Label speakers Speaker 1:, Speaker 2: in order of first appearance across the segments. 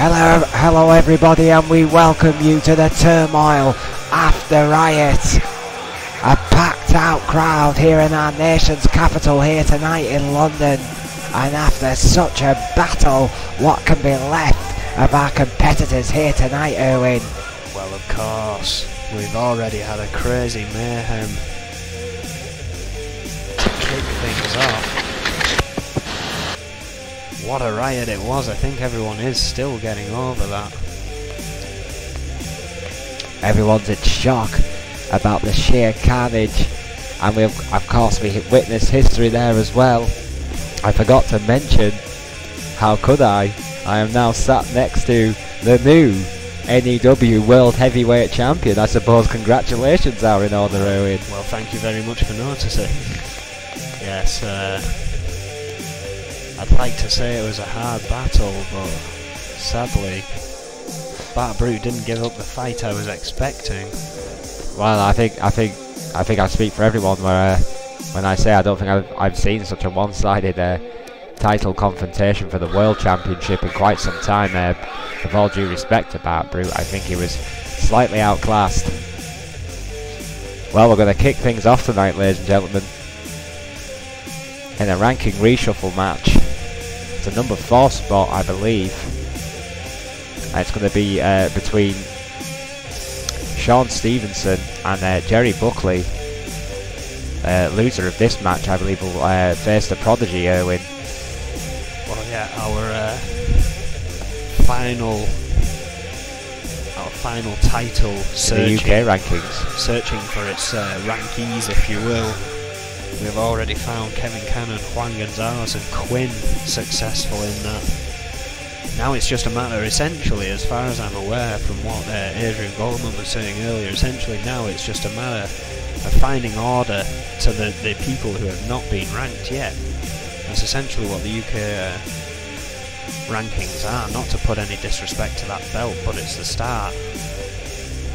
Speaker 1: Hello everybody, and we welcome you to the Turmoil After Riot. A packed out crowd here in our nation's capital here tonight in London. And after such a battle, what can be left of our competitors here tonight, Erwin?
Speaker 2: Well, of course, we've already had a crazy mayhem to kick things off. What a riot it was. I think everyone is still getting over that.
Speaker 1: Everyone's in shock about the sheer carnage, and of course we witnessed history there as well. I forgot to mention, how could I am now sat next to the new N.E.W World Heavyweight Champion. I suppose congratulations are in order, Erwin.
Speaker 2: Well, thank you very much for noticing. Yes, I'd like to say it was a hard battle, but sadly, Bart Brute didn't give up the fight I was expecting.
Speaker 1: Well, I think I speak for everyone when I say I don't think I've seen such a one-sided title confrontation for the World Championship in quite some time. With all due respect to Bart Brute, I think he was slightly outclassed. Well, we're going to kick things off tonight, ladies and gentlemen, in a ranking reshuffle match. It's a number 4 spot, I believe. And it's going to be between Sean Stevenson and Jerry Buckley. Loser of this match, I believe, will face the Prodigy, Erwin.
Speaker 2: Well, yeah, our final title searching,
Speaker 1: the UK rankings,
Speaker 2: searching for its rankees, if you will. We've already found Kevin Cannon, Juan Gonzalez and Quinn successful in that. Now it's just a matter, essentially, as far as I'm aware from what Adrian Goldman was saying earlier, essentially now it's just a matter of finding order to the people who have not been ranked yet. That's essentially what the UK rankings are, not to put any disrespect to that belt, but it's the start.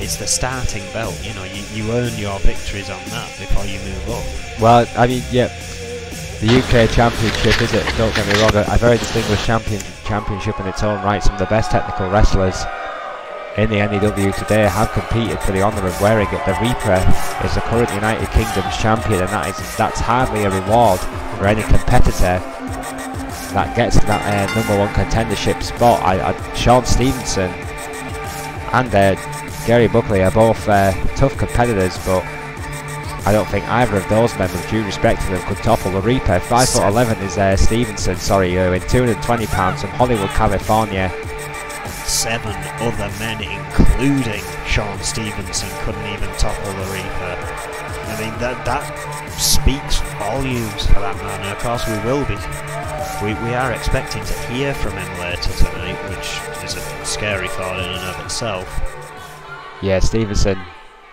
Speaker 2: It's the starting belt, you know, you earn your victories on that before you move up.
Speaker 1: Well, I mean, yeah, the UK Championship, is it? Don't get me wrong, a very distinguished championship in its own right. Some of the best technical wrestlers in the N.E.W today have competed for the honour of wearing it. The Reaper is the current United Kingdom's champion, and that's hardly a reward for any competitor that gets to that number 1 contendership spot. Sean Stevenson and Gary Buckley are both tough competitors, but I don't think either of those men, with due respect to them, could topple the Reaper. 5'11" is Stevenson, sorry, Erwin. 220 pounds from Hollywood, California.
Speaker 2: 7 other men, including Sean Stevenson, couldn't even topple the Reaper. I mean, that speaks volumes for that man, and of course we will be. We are expecting to hear from him later tonight, which is a scary thought in and of itself.
Speaker 1: Yeah, Stevenson,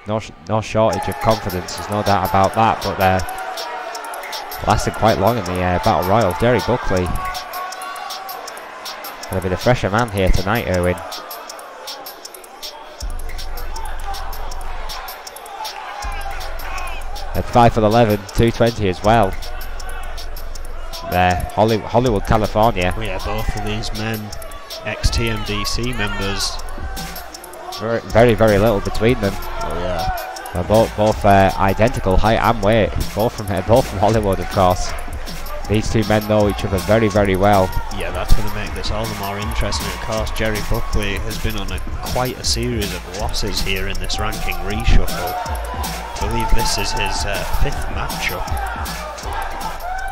Speaker 1: no shortage of confidence, there's no doubt about that, but lasted quite long in the Battle Royal. Jerry Buckley going to be the fresher man here tonight, Erwin. At 5'11", 220 as well. There, Hollywood, California.
Speaker 2: Oh yeah, both of these men, ex-TMDC members.
Speaker 1: Very, very little between them.
Speaker 2: Oh yeah.
Speaker 1: They're both identical height and weight. Both from Hollywood, of course. These two men know each other very, very well.
Speaker 2: Yeah, that's going to make this all the more interesting. Of course, Jerry Buckley has been on quite a series of losses here in this ranking reshuffle. I believe this is his 5th matchup.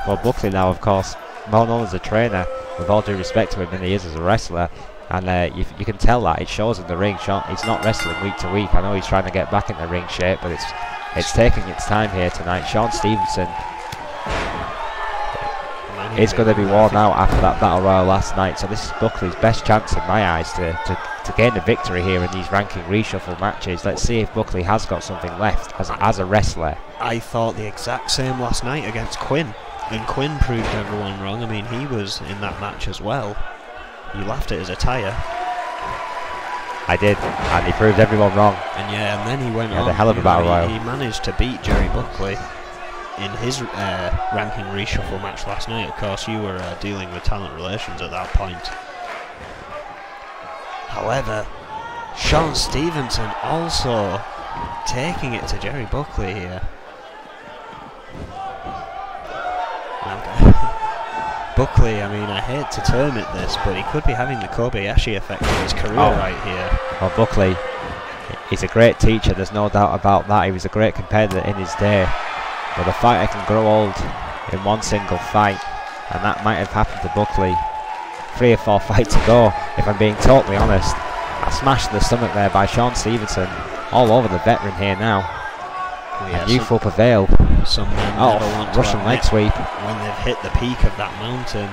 Speaker 1: Well, Buckley now, of course, more known as a trainer, with all due respect to him, than he is as a wrestler. And you can tell that, it shows in the ring. He's not wrestling week to week. I know he's trying to get back in the ring shape, but it's taking its time here tonight. Sean Stevenson is going to be worn out after that Battle Royal last night, so this is Buckley's best chance in my eyes to gain a victory here in these ranking reshuffle matches. Let's see if Buckley has got something left as a wrestler.
Speaker 2: I thought the exact same last night against Quinn, and Quinn proved everyone wrong. I mean, he was in that match as well. You laughed at his attire.
Speaker 1: I did, and he proved everyone wrong.
Speaker 2: And yeah, and then he went on.
Speaker 1: Had a hell of a Battle Royal.
Speaker 2: He managed to beat Jerry Buckley in his ranking reshuffle match last night. Of course, you were dealing with talent relations at that point. However, Sean Stevenson also taking it to Jerry Buckley here. Buckley, I mean, I hate to term it this, but he could be having the Kobayashi effect in his career right here.
Speaker 1: Well, Buckley, he's a great teacher, there's no doubt about that. He was a great competitor in his day. But a fighter can grow old in one single fight, and that might have happened to Buckley. 3 or 4 fights ago, if I'm being totally honest. A smash to the stomach there by Sean Stevenson. All over the veteran here now.
Speaker 2: Yeah,
Speaker 1: youth will prevail.
Speaker 2: Some men never want to
Speaker 1: Russian leg sweep.
Speaker 2: When they've hit the peak of that mountain.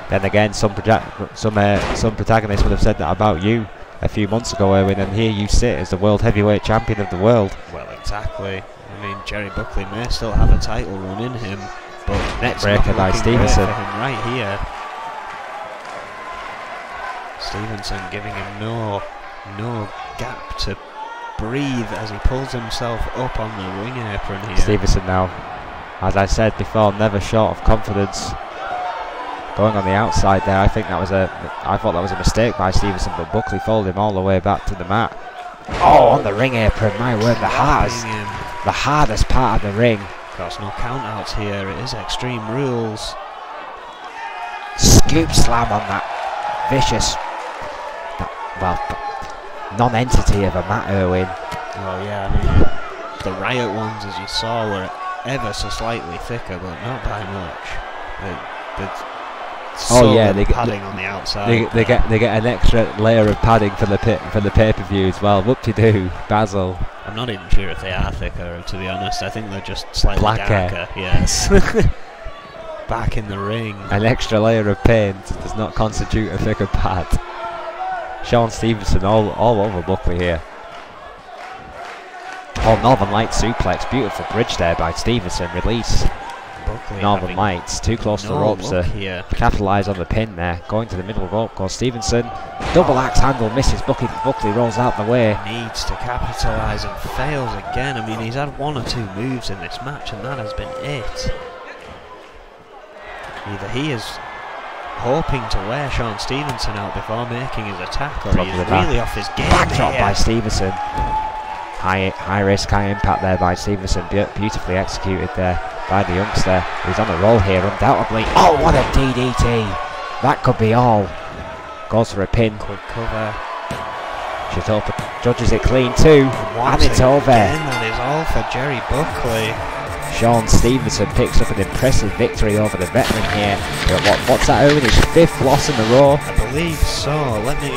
Speaker 1: Then again, some protagonists would have said that about you a few months ago, Erwin, and here you sit as the world heavyweight champion of the world.
Speaker 2: Well, exactly. I mean, Jerry Buckley may still have a title run in him, but
Speaker 1: neck breaker by Stevenson.
Speaker 2: For him right here. Stevenson giving him no gap to breathe as he pulls himself up on the ring apron here.
Speaker 1: Stevenson now, as I said before, never short of confidence. Going on the outside there, I thought that was a mistake by Stevenson, but Buckley followed him all the way back to the mat. Oh, on the ring apron, my word, the hardest part of the ring.
Speaker 2: Of course, no countouts here, it is Extreme Rules.
Speaker 1: Scoop slam on that vicious, non-entity of a Matt Irwin.
Speaker 2: Oh yeah, I mean, the Riot ones, as you saw, were ever so slightly thicker, but not by much. They padding on the outside.
Speaker 1: They get an extra layer of padding for the pay-per-view as well. Whoop-de-doo, Basil.
Speaker 2: I'm not even sure if they are thicker, to be honest. I think they're just slightly darker. Yes. Back in the ring.
Speaker 1: An extra layer of paint does not constitute a thicker pad. Sean Stevenson all over Buckley here. Oh, Northern Lights suplex. Beautiful bridge there by Stevenson. Release.
Speaker 2: Buckley
Speaker 1: Northern Lights. Too close to the ropes to capitalise on the pin there. Going to the middle rope goes Stevenson. Double axe handle misses. Buckley rolls out the way.
Speaker 2: Needs to capitalise and fails again. I mean, he's had 1 or 2 moves in this match and that has been it. Either he is hoping to wear Sean Stevenson out before making his attack, or he's really off his game.
Speaker 1: Backdrop by Stevenson. High risk, high impact there by Stevenson. Beautifully executed there by the youngster. He's on a roll here, undoubtedly. Oh, what a DDT! That could be all. Goes for a pin.
Speaker 2: Quick cover.
Speaker 1: Chitopa judges it clean too, and it's over.
Speaker 2: That is all for Jerry Buckley.
Speaker 1: Sean Stevenson picks up an impressive victory over the veteran here. What's that, Owen? His 5th loss in a row?
Speaker 2: I believe so. Let me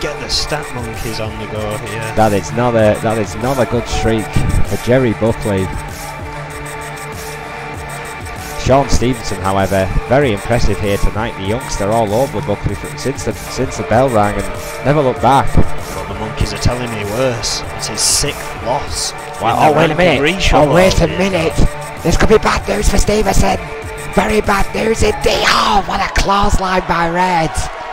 Speaker 2: get the stat monkeys on the go here.
Speaker 1: That is not a good streak for Jerry Buckley. Sean Stevenson, however, very impressive here tonight. The youngster all over Buckley since the bell rang and never looked back.
Speaker 2: Well, the monkeys are telling me worse. It's his 6th loss.
Speaker 1: Well, oh, wait a minute. Oh, wait a minute. This could be bad news for Stevenson. Very bad news indeed. Oh, what a clothesline by Red.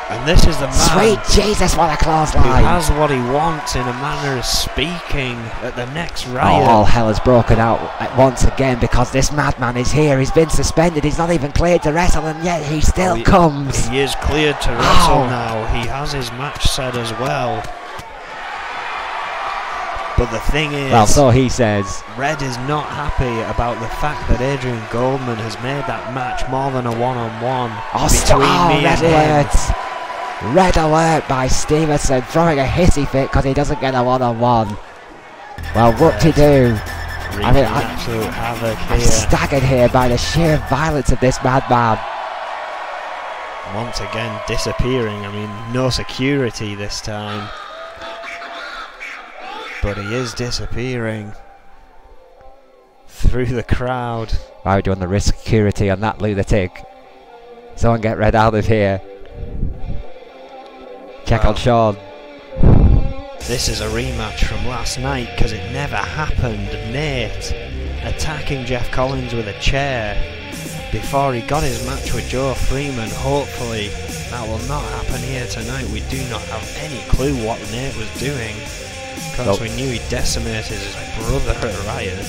Speaker 2: And this is the man.
Speaker 1: Sweet Jesus, what a clothesline.
Speaker 2: Who has what he wants in a manner of speaking at the next Riot.
Speaker 1: Oh, all hell has broken out once again because this madman is here. He's been suspended. He's not even cleared to wrestle, and yet he still comes.
Speaker 2: He is cleared to wrestle now. He has his match set as well. But the thing is,
Speaker 1: well, so he says,
Speaker 2: Red is not happy about the fact that Adrian Goldman has made that match more than a one-on-one between me and him.
Speaker 1: Red alert by Stevenson, throwing a hissy fit because he doesn't get a one-on-one. Well, whoop-de-doo. I mean,
Speaker 2: absolute havoc here.
Speaker 1: I'm staggered here by the sheer violence of this madman.
Speaker 2: Once again, disappearing. I mean, no security this time. But he is disappearing through the crowd.
Speaker 1: Why would you want to risk security on that lunatic? Someone get Red out of here. Check on Sean.
Speaker 2: This is a rematch from last night because it never happened. Nate attacking Jeff Collins with a chair before he got his match with Joe Freeman. Hopefully that will not happen here tonight. We do not have any clue what Nate was doing. Because we knew he decimated his brother at Riot.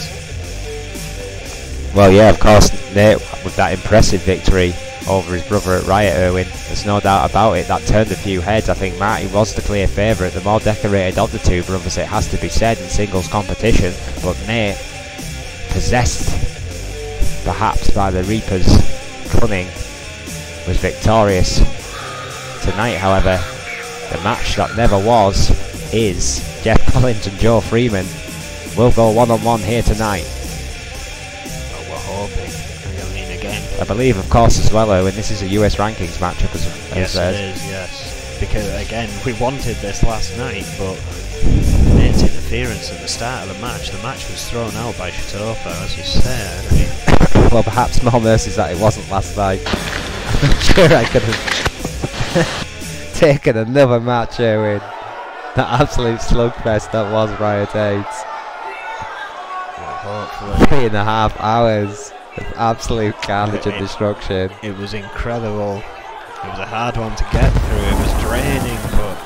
Speaker 1: Well, yeah, of course, Nate with that impressive victory over his brother at Riot, Irwin. There's no doubt about it. That turned a few heads. I think Marty was the clear favourite, the more decorated of the two brothers, it has to be said, in singles competition. But Nate, possessed perhaps by the Reaper's cunning, was victorious. Tonight, however, the match that never was is Jeff Collins and Joe Freeman will go one-on-one here tonight.
Speaker 2: Well, we're hoping. I mean, again,
Speaker 1: I believe, of course, as well, Owen, this is a US rankings matchup as
Speaker 2: yes, it is, yes. Because, again, we wanted this last night, but Nate's interference at the start of the match was thrown out by Shatopa, as you said. I mean,
Speaker 1: well, perhaps more mercies that it wasn't last night. I'm not sure I could have taken another match here with that absolute slugfest that was Riot 8.
Speaker 2: Well, hopefully.
Speaker 1: 3.5 hours of absolute carnage and destruction.
Speaker 2: It was incredible. It was a hard one to get through. It was draining, but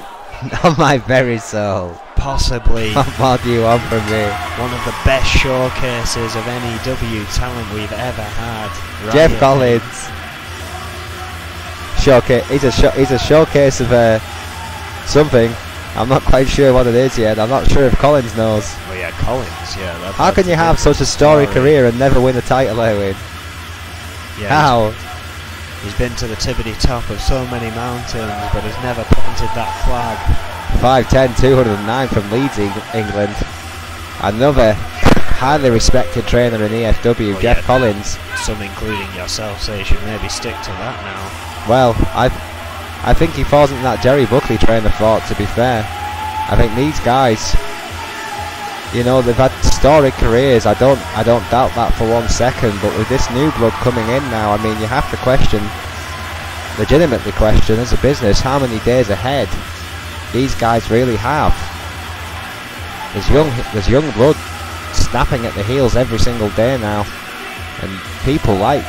Speaker 1: On my very soul.
Speaker 2: Possibly
Speaker 1: What more do you want from me?
Speaker 2: one of the best showcases of N.E.W talent we've ever had.
Speaker 1: Jeff
Speaker 2: Riot
Speaker 1: Collins. Showcase. He's a showcase of something. I'm not quite sure what it is yet. I'm not sure if Collins knows.
Speaker 2: Well, yeah, Collins. Yeah.
Speaker 1: How can you have such a storied career and never win a title, Owen?
Speaker 2: Yeah,
Speaker 1: How?
Speaker 2: He's been to the tippity top of so many mountains, but has never planted that flag.
Speaker 1: 5'10", 209 from Leeds, England. Another highly respected trainer in EFW,
Speaker 2: Well,
Speaker 1: Jeff
Speaker 2: yeah.
Speaker 1: Collins.
Speaker 2: Some, including yourself, say you should maybe stick to that now.
Speaker 1: Well, I think he falls into that Jerry Buckley train of thought, to be fair. I think these guys, you know, they've had storied careers. I don't doubt that for 1 second, but with this new blood coming in now, I mean, you have to legitimately question as a business how many days ahead these guys really have. There's young blood snapping at the heels every single day now, and people like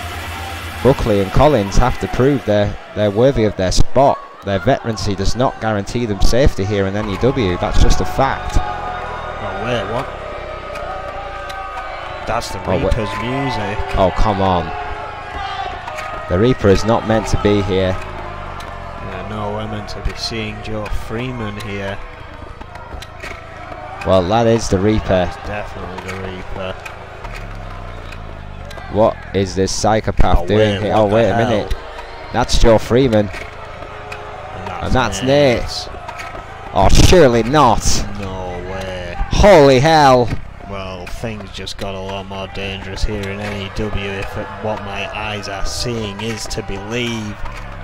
Speaker 1: Buckley and Collins have to prove they're worthy of their spot. Their veterancy does not guarantee them safety here in N.E.W. That's just a fact.
Speaker 2: Oh wait, what? That's the Reaper's music.
Speaker 1: Oh, come on. The Reaper is not meant to be here.
Speaker 2: Yeah, no, we're meant to be seeing Joe Freeman here.
Speaker 1: Well, that is the Reaper.
Speaker 2: That's definitely the Reaper.
Speaker 1: What is this psychopath doing here? Oh, wait a minute. That's Joe Freeman. And that's Nate. Oh, surely not.
Speaker 2: No way.
Speaker 1: Holy hell.
Speaker 2: Well, things just got a lot more dangerous here in N.E.W. if what my eyes are seeing is to believe.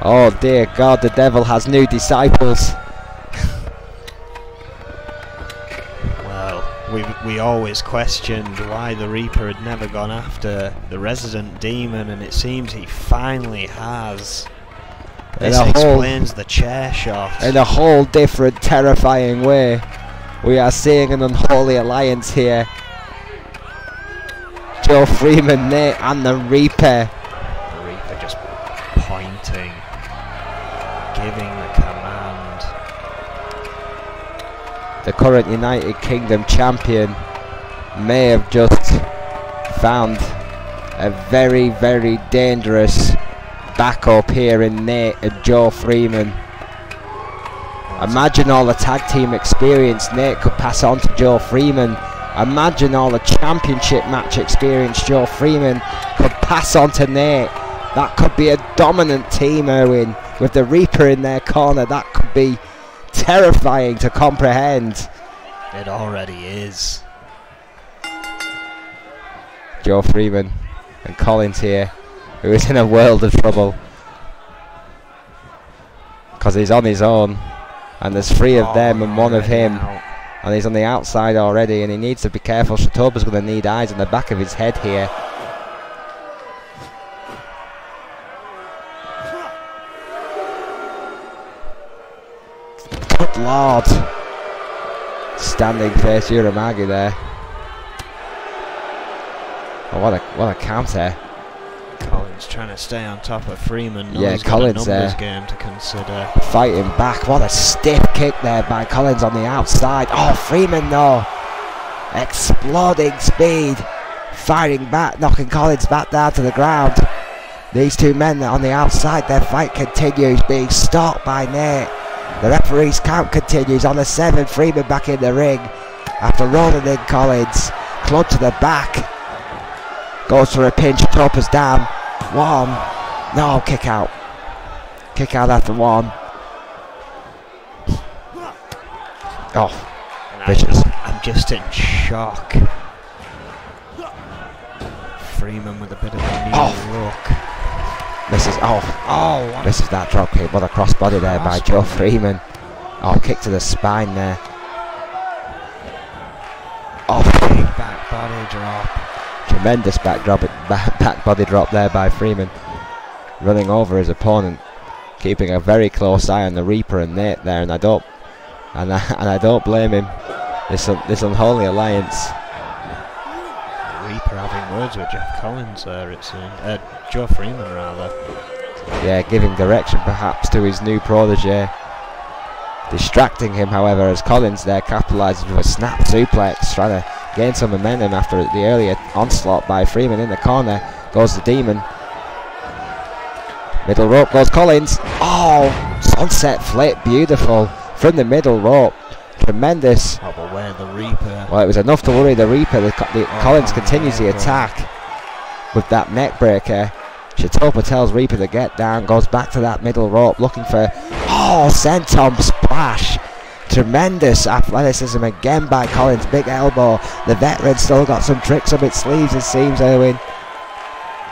Speaker 1: Oh dear God, the devil has new disciples.
Speaker 2: Well, we always questioned why the Reaper had never gone after the resident demon, and it seems he finally has. This explains the chair shot.
Speaker 1: In a whole different, terrifying way. We are seeing an unholy alliance here. Joe Freeman, Nate, and the Reaper.
Speaker 2: The Reaper just pointing, giving the command.
Speaker 1: The current United Kingdom champion may have just found a very, very dangerous backup here in Nate and Joe Freeman. Imagine all the tag team experience Nate could pass on to Joe Freeman. Imagine all the championship match experience Joe Freeman could pass on to Nate. That could be a dominant team, Erwin. With the Reaper in their corner, that could be terrifying to comprehend.
Speaker 2: It already is.
Speaker 1: Joe Freeman and Collins here, who is in a world of trouble. Because he's on his own. And there's 3 of them and 1 of him. And he's on the outside already, and he needs to be careful. Shatoba's going to need eyes on the back of his head here. Good Lord. Standing face Uramagi there. Oh, what a counter.
Speaker 2: Collins trying to stay on top of Freeman.
Speaker 1: Yeah,
Speaker 2: he's
Speaker 1: Collins
Speaker 2: got a numbers game to consider.
Speaker 1: Fighting back. What a stiff kick there by Collins on the outside. Oh, Freeman though. Exploding speed. Fighting back, knocking Collins back down to the ground.
Speaker 3: These two men on the outside, their fight continues, being stopped by Nate. The referee's count continues on the 7. Freeman back in the ring after rolling in Collins. Club to the back. Goes for a pinch, Topa's down. 1. No, kick out. Kick out after 1. Oh, vicious.
Speaker 2: I'm just in shock. Freeman with a bit of a knee look.
Speaker 3: Misses. Oh, misses that drop kick. What a crossbody there by Joe Freeman. Oh, kick to the spine there. Oh,
Speaker 2: big back body drop.
Speaker 3: Tremendous back body drop there by Freeman. Running over his opponent, keeping a very close eye on the Reaper and Nate there, and I don't blame him. This unholy alliance.
Speaker 2: Reaper having words with Jeff Collins there, it seemed. Joe Freeman, rather.
Speaker 3: Yeah, giving direction perhaps to his new protege. Distracting him, however, as Collins there capitalises with a snap suplex, trying to gain some momentum after the earlier onslaught by Freeman. In the corner goes the Demon. Middle rope goes Collins. Oh, sunset flip, beautiful from the middle rope. Tremendous.
Speaker 2: Oh, but where the Reaper?
Speaker 3: Well, it was enough to worry the Reaper. Collins continues the attack with that neck breaker. Chitopa tells Reaper to get down, goes back to that middle rope, looking for, senton splash. Tremendous athleticism again by Collins. Big elbow. The veteran still got some tricks up its sleeves, it seems, Erwin.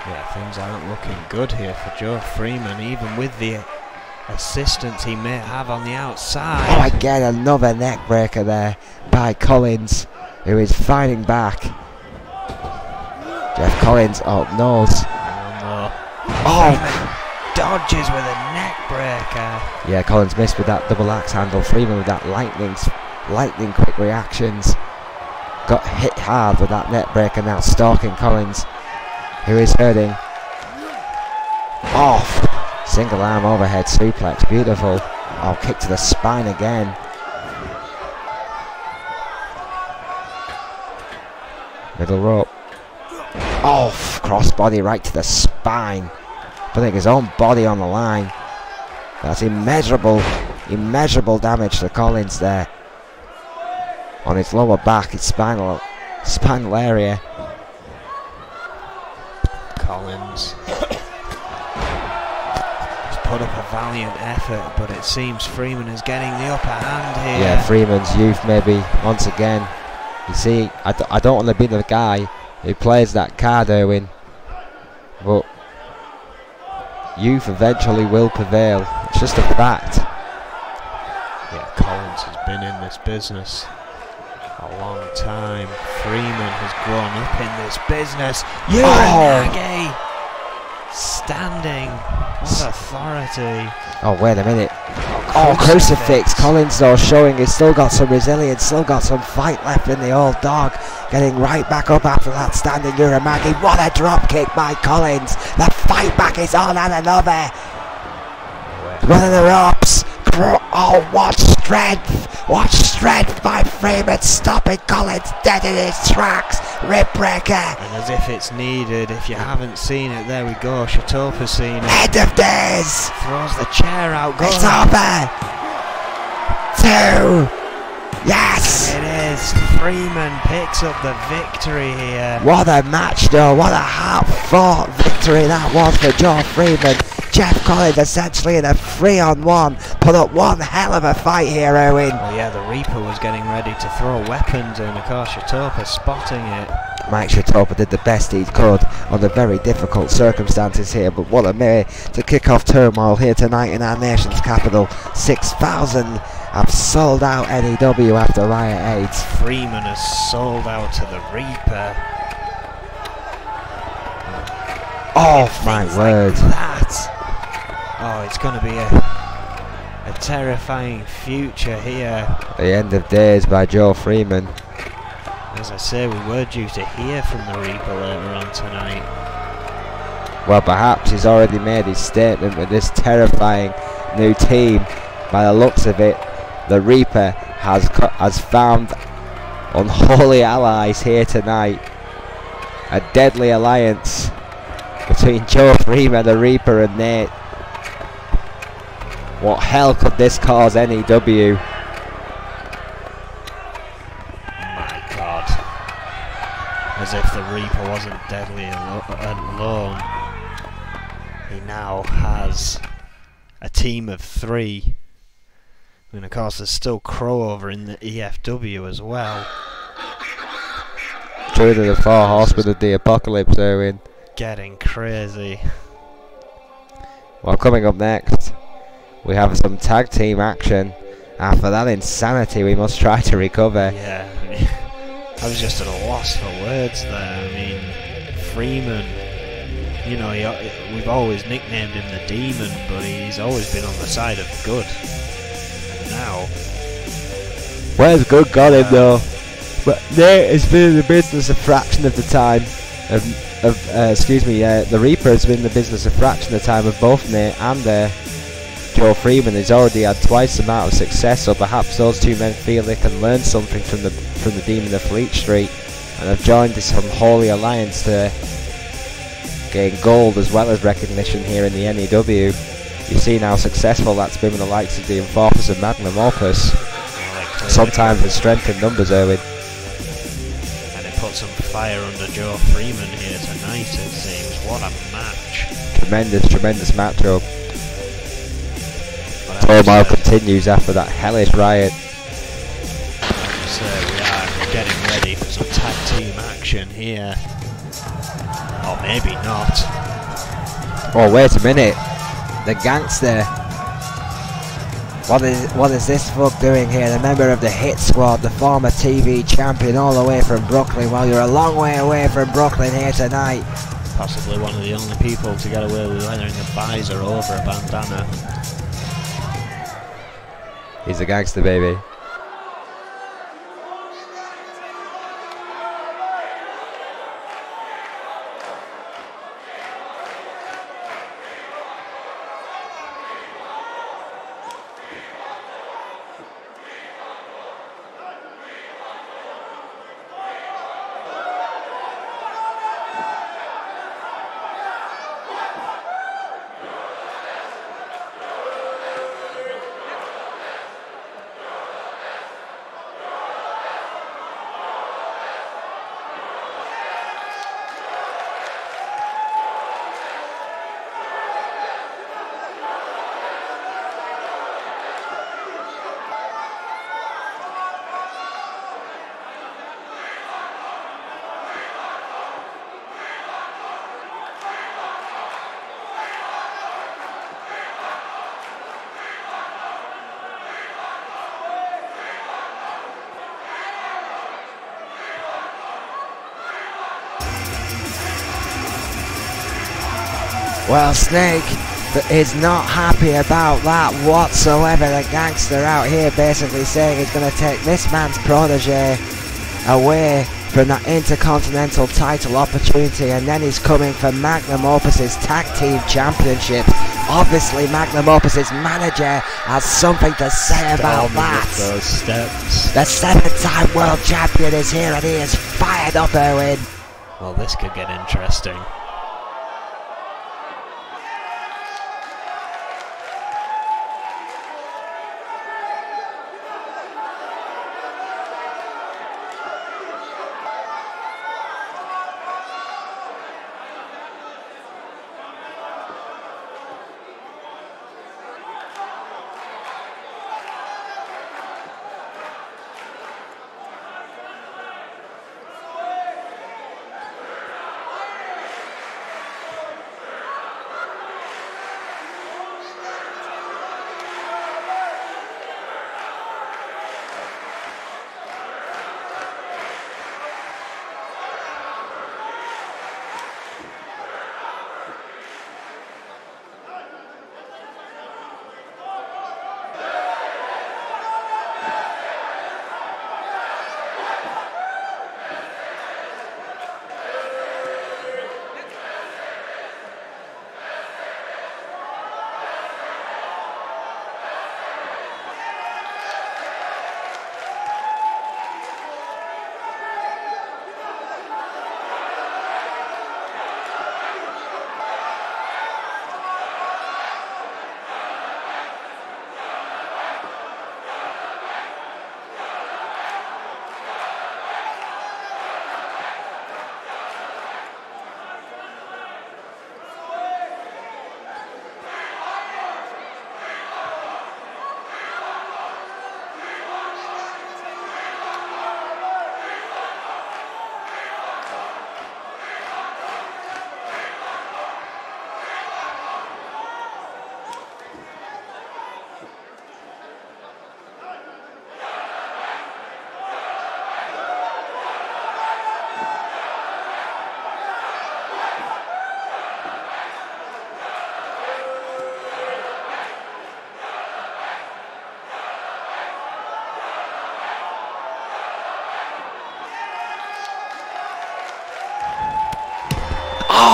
Speaker 2: Yeah, things aren't looking good here for Joe Freeman, even with the assistance he may have on the outside.
Speaker 3: Oh, again another neck breaker there by Collins, who is fighting back. Jeff Collins nose.
Speaker 2: Dodges with a neck breaker.
Speaker 3: Yeah, Collins missed with that double axe handle. Freeman with that lightning quick reactions. Got hit hard with that neck breaker, now stalking Collins, who is hurting. Off. Single arm overhead suplex, beautiful. Oh, kick to the spine again. Middle rope. Off, crossbody right to the spine. Putting his own body on the line. That's immeasurable damage to Collins there. On his lower back, his spinal area.
Speaker 2: Collins put up a valiant effort, but it seems Freeman is getting the upper hand here.
Speaker 3: Yeah, Freeman's youth maybe once again. You see, I don't want to be the guy who plays that card, Erwin, but youth eventually will prevail. It's just a fact.
Speaker 2: Yeah, Collins has been in this business a long time. Freeman has grown up in this business. Uranage standing. What authority.
Speaker 3: Oh, wait a minute. Oh, crucifix. Collins, though, showing he's still got some resilience, still got some fight left in the old dog. Getting right back up after that standing Uramagi. What a drop kick by Collins. The fight back is on and another. One of the ropes. Oh, what strength. What strength by Freeman, stopping Collins dead in his tracks. Rib breaker.
Speaker 2: And as if it's needed, if you haven't seen it, there we go. Chitopa's seen it.
Speaker 3: End of days.
Speaker 2: Throws the chair out.
Speaker 3: It's over. 2. Yes.
Speaker 2: It is. Freeman picks up the victory here.
Speaker 3: What a match, though. What a hard-fought victory that was for Joe Freeman. Jeff Collins essentially in a 3-on-1. Put up one hell of a fight here, Erwin.
Speaker 2: Well, yeah, the Reaper was getting ready to throw weapons, and of course Chitopa spotting it.
Speaker 3: Mike Chitopa did the best he could under very difficult circumstances here, but what a way to kick off Turmoil here tonight in our nation's capital. 6,000 have sold out N.E.W after Riot 8.
Speaker 2: Freeman has sold out to the Reaper.
Speaker 3: Oh my word.
Speaker 2: Like that. Oh, it's going to be a terrifying future here.
Speaker 3: The end of days by Joe Freeman.
Speaker 2: As I say, we were due to hear from the Reaper later on tonight.
Speaker 3: Well, perhaps he's already made his statement with this terrifying new team. By the looks of it, the Reaper has found unholy allies here tonight. A deadly alliance between Joe Freeman, the Reaper, and Nate. What hell could this cause N.E.W?
Speaker 2: My God. As if the Reaper wasn't deadly alone. He now has a team of 3. And of course there's still Crow over in the EFW as well.
Speaker 3: True to the 4 horsemen of the apocalypse, Erwin.
Speaker 2: Getting crazy.
Speaker 3: Well, coming up next, we have some tag team action. After that insanity, we must try to recover.
Speaker 2: Yeah, I was just at a loss for words there. I mean, Freeman, you know, we've always nicknamed him the Demon, but he's always been on the side of good. And now,
Speaker 3: where's good got him though? But Nate has been in the business a fraction of the time. The Reaper has been in the business a fraction of the time of both Nate and Joe Freeman. He's already had twice the amount of success, so perhaps those two men feel they can learn something from the Demon of Fleet Street, and have joined this unholy alliance to gain gold as well as recognition here in the N.E.W. You've seen how successful that's been with the likes of the Enforcers and Magnum Opus. Sometimes with strength in numbers, Erwin.
Speaker 2: And it put some fire under Joe Freeman here tonight, it seems. What a match.
Speaker 3: Tremendous matchup. Turmoil continues after that hellish riot.
Speaker 2: So we are getting ready for some tag team action here. Or maybe not.
Speaker 3: Oh, wait a minute. The Gangster. What is this fuck doing here? The member of the Hit Squad, the former TV champion, all the way from Brooklyn. Well, you're a long way away from Brooklyn here tonight.
Speaker 2: Possibly one of the only people to get away with wearing a visor over a bandana.
Speaker 3: He's a gangster, baby. Well, Snake is not happy about that whatsoever. The Gangster out here basically saying he's going to take this man's protege away from that Intercontinental title opportunity, and then he's coming for Magnum Opus's Tag Team Championship. Obviously, Magnum Opus's manager has something to say about that.
Speaker 2: Those steps.
Speaker 3: The 7-time world champion is here, and he is fired up, Erwin.
Speaker 2: Well, this could get interesting.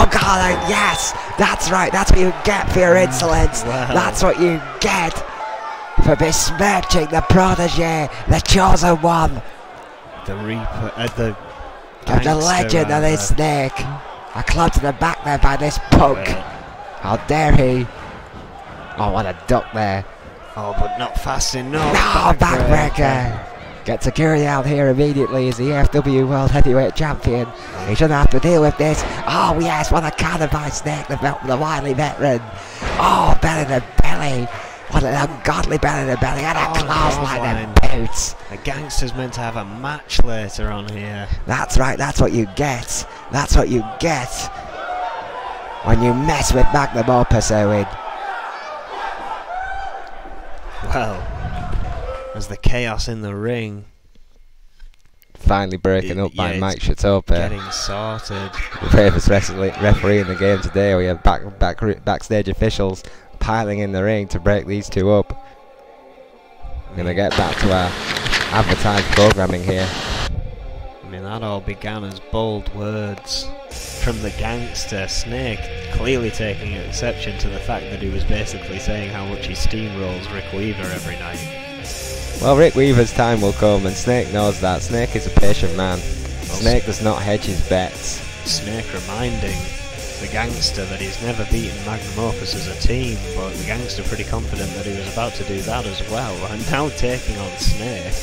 Speaker 3: Oh God, yes, that's right. That's what you get for your insolence.
Speaker 2: Wow.
Speaker 3: That's what you get for besmirching the protege, the chosen one,
Speaker 2: The Reaper, the
Speaker 3: of the legend of this snake. A club to the back there by this punk.
Speaker 2: Well.
Speaker 3: How dare he? Oh, what a duck there.
Speaker 2: Oh, but not fast enough.
Speaker 3: No, backbreaker. Get security out here immediately as the AFW World Heavyweight Champion. He shouldn't have to deal with this. Oh yes, what a cannon by Snake, the wily veteran. Oh, belly to belly. What an ungodly belly to belly. And a clothesline and boots.
Speaker 2: The Gangster's meant to have a match later on here.
Speaker 3: That's right, that's what you get. That's what you get when you mess with Magnum Opus, Owen.
Speaker 2: Well, as the chaos in the ring
Speaker 1: Finally breaking up by Mike Shatopa,
Speaker 2: getting sorted.
Speaker 1: the bravest referee in the game today. We have backstage officials piling in the ring to break these two up. We're going to get back to our advertised programming here.
Speaker 2: I mean, that all began as bold words from the Gangster. Snake clearly taking exception to the fact that he was basically saying how much he steamrolls Rick Weaver every night.
Speaker 1: Well, Rick Weaver's time will come, and Snake knows that. Snake is a patient man. Snake does not hedge his bets.
Speaker 2: Snake reminding the Gangster that he's never beaten Magnum Opus as a team, but the Gangster pretty confident that he was about to do that as well, and now taking on Snake.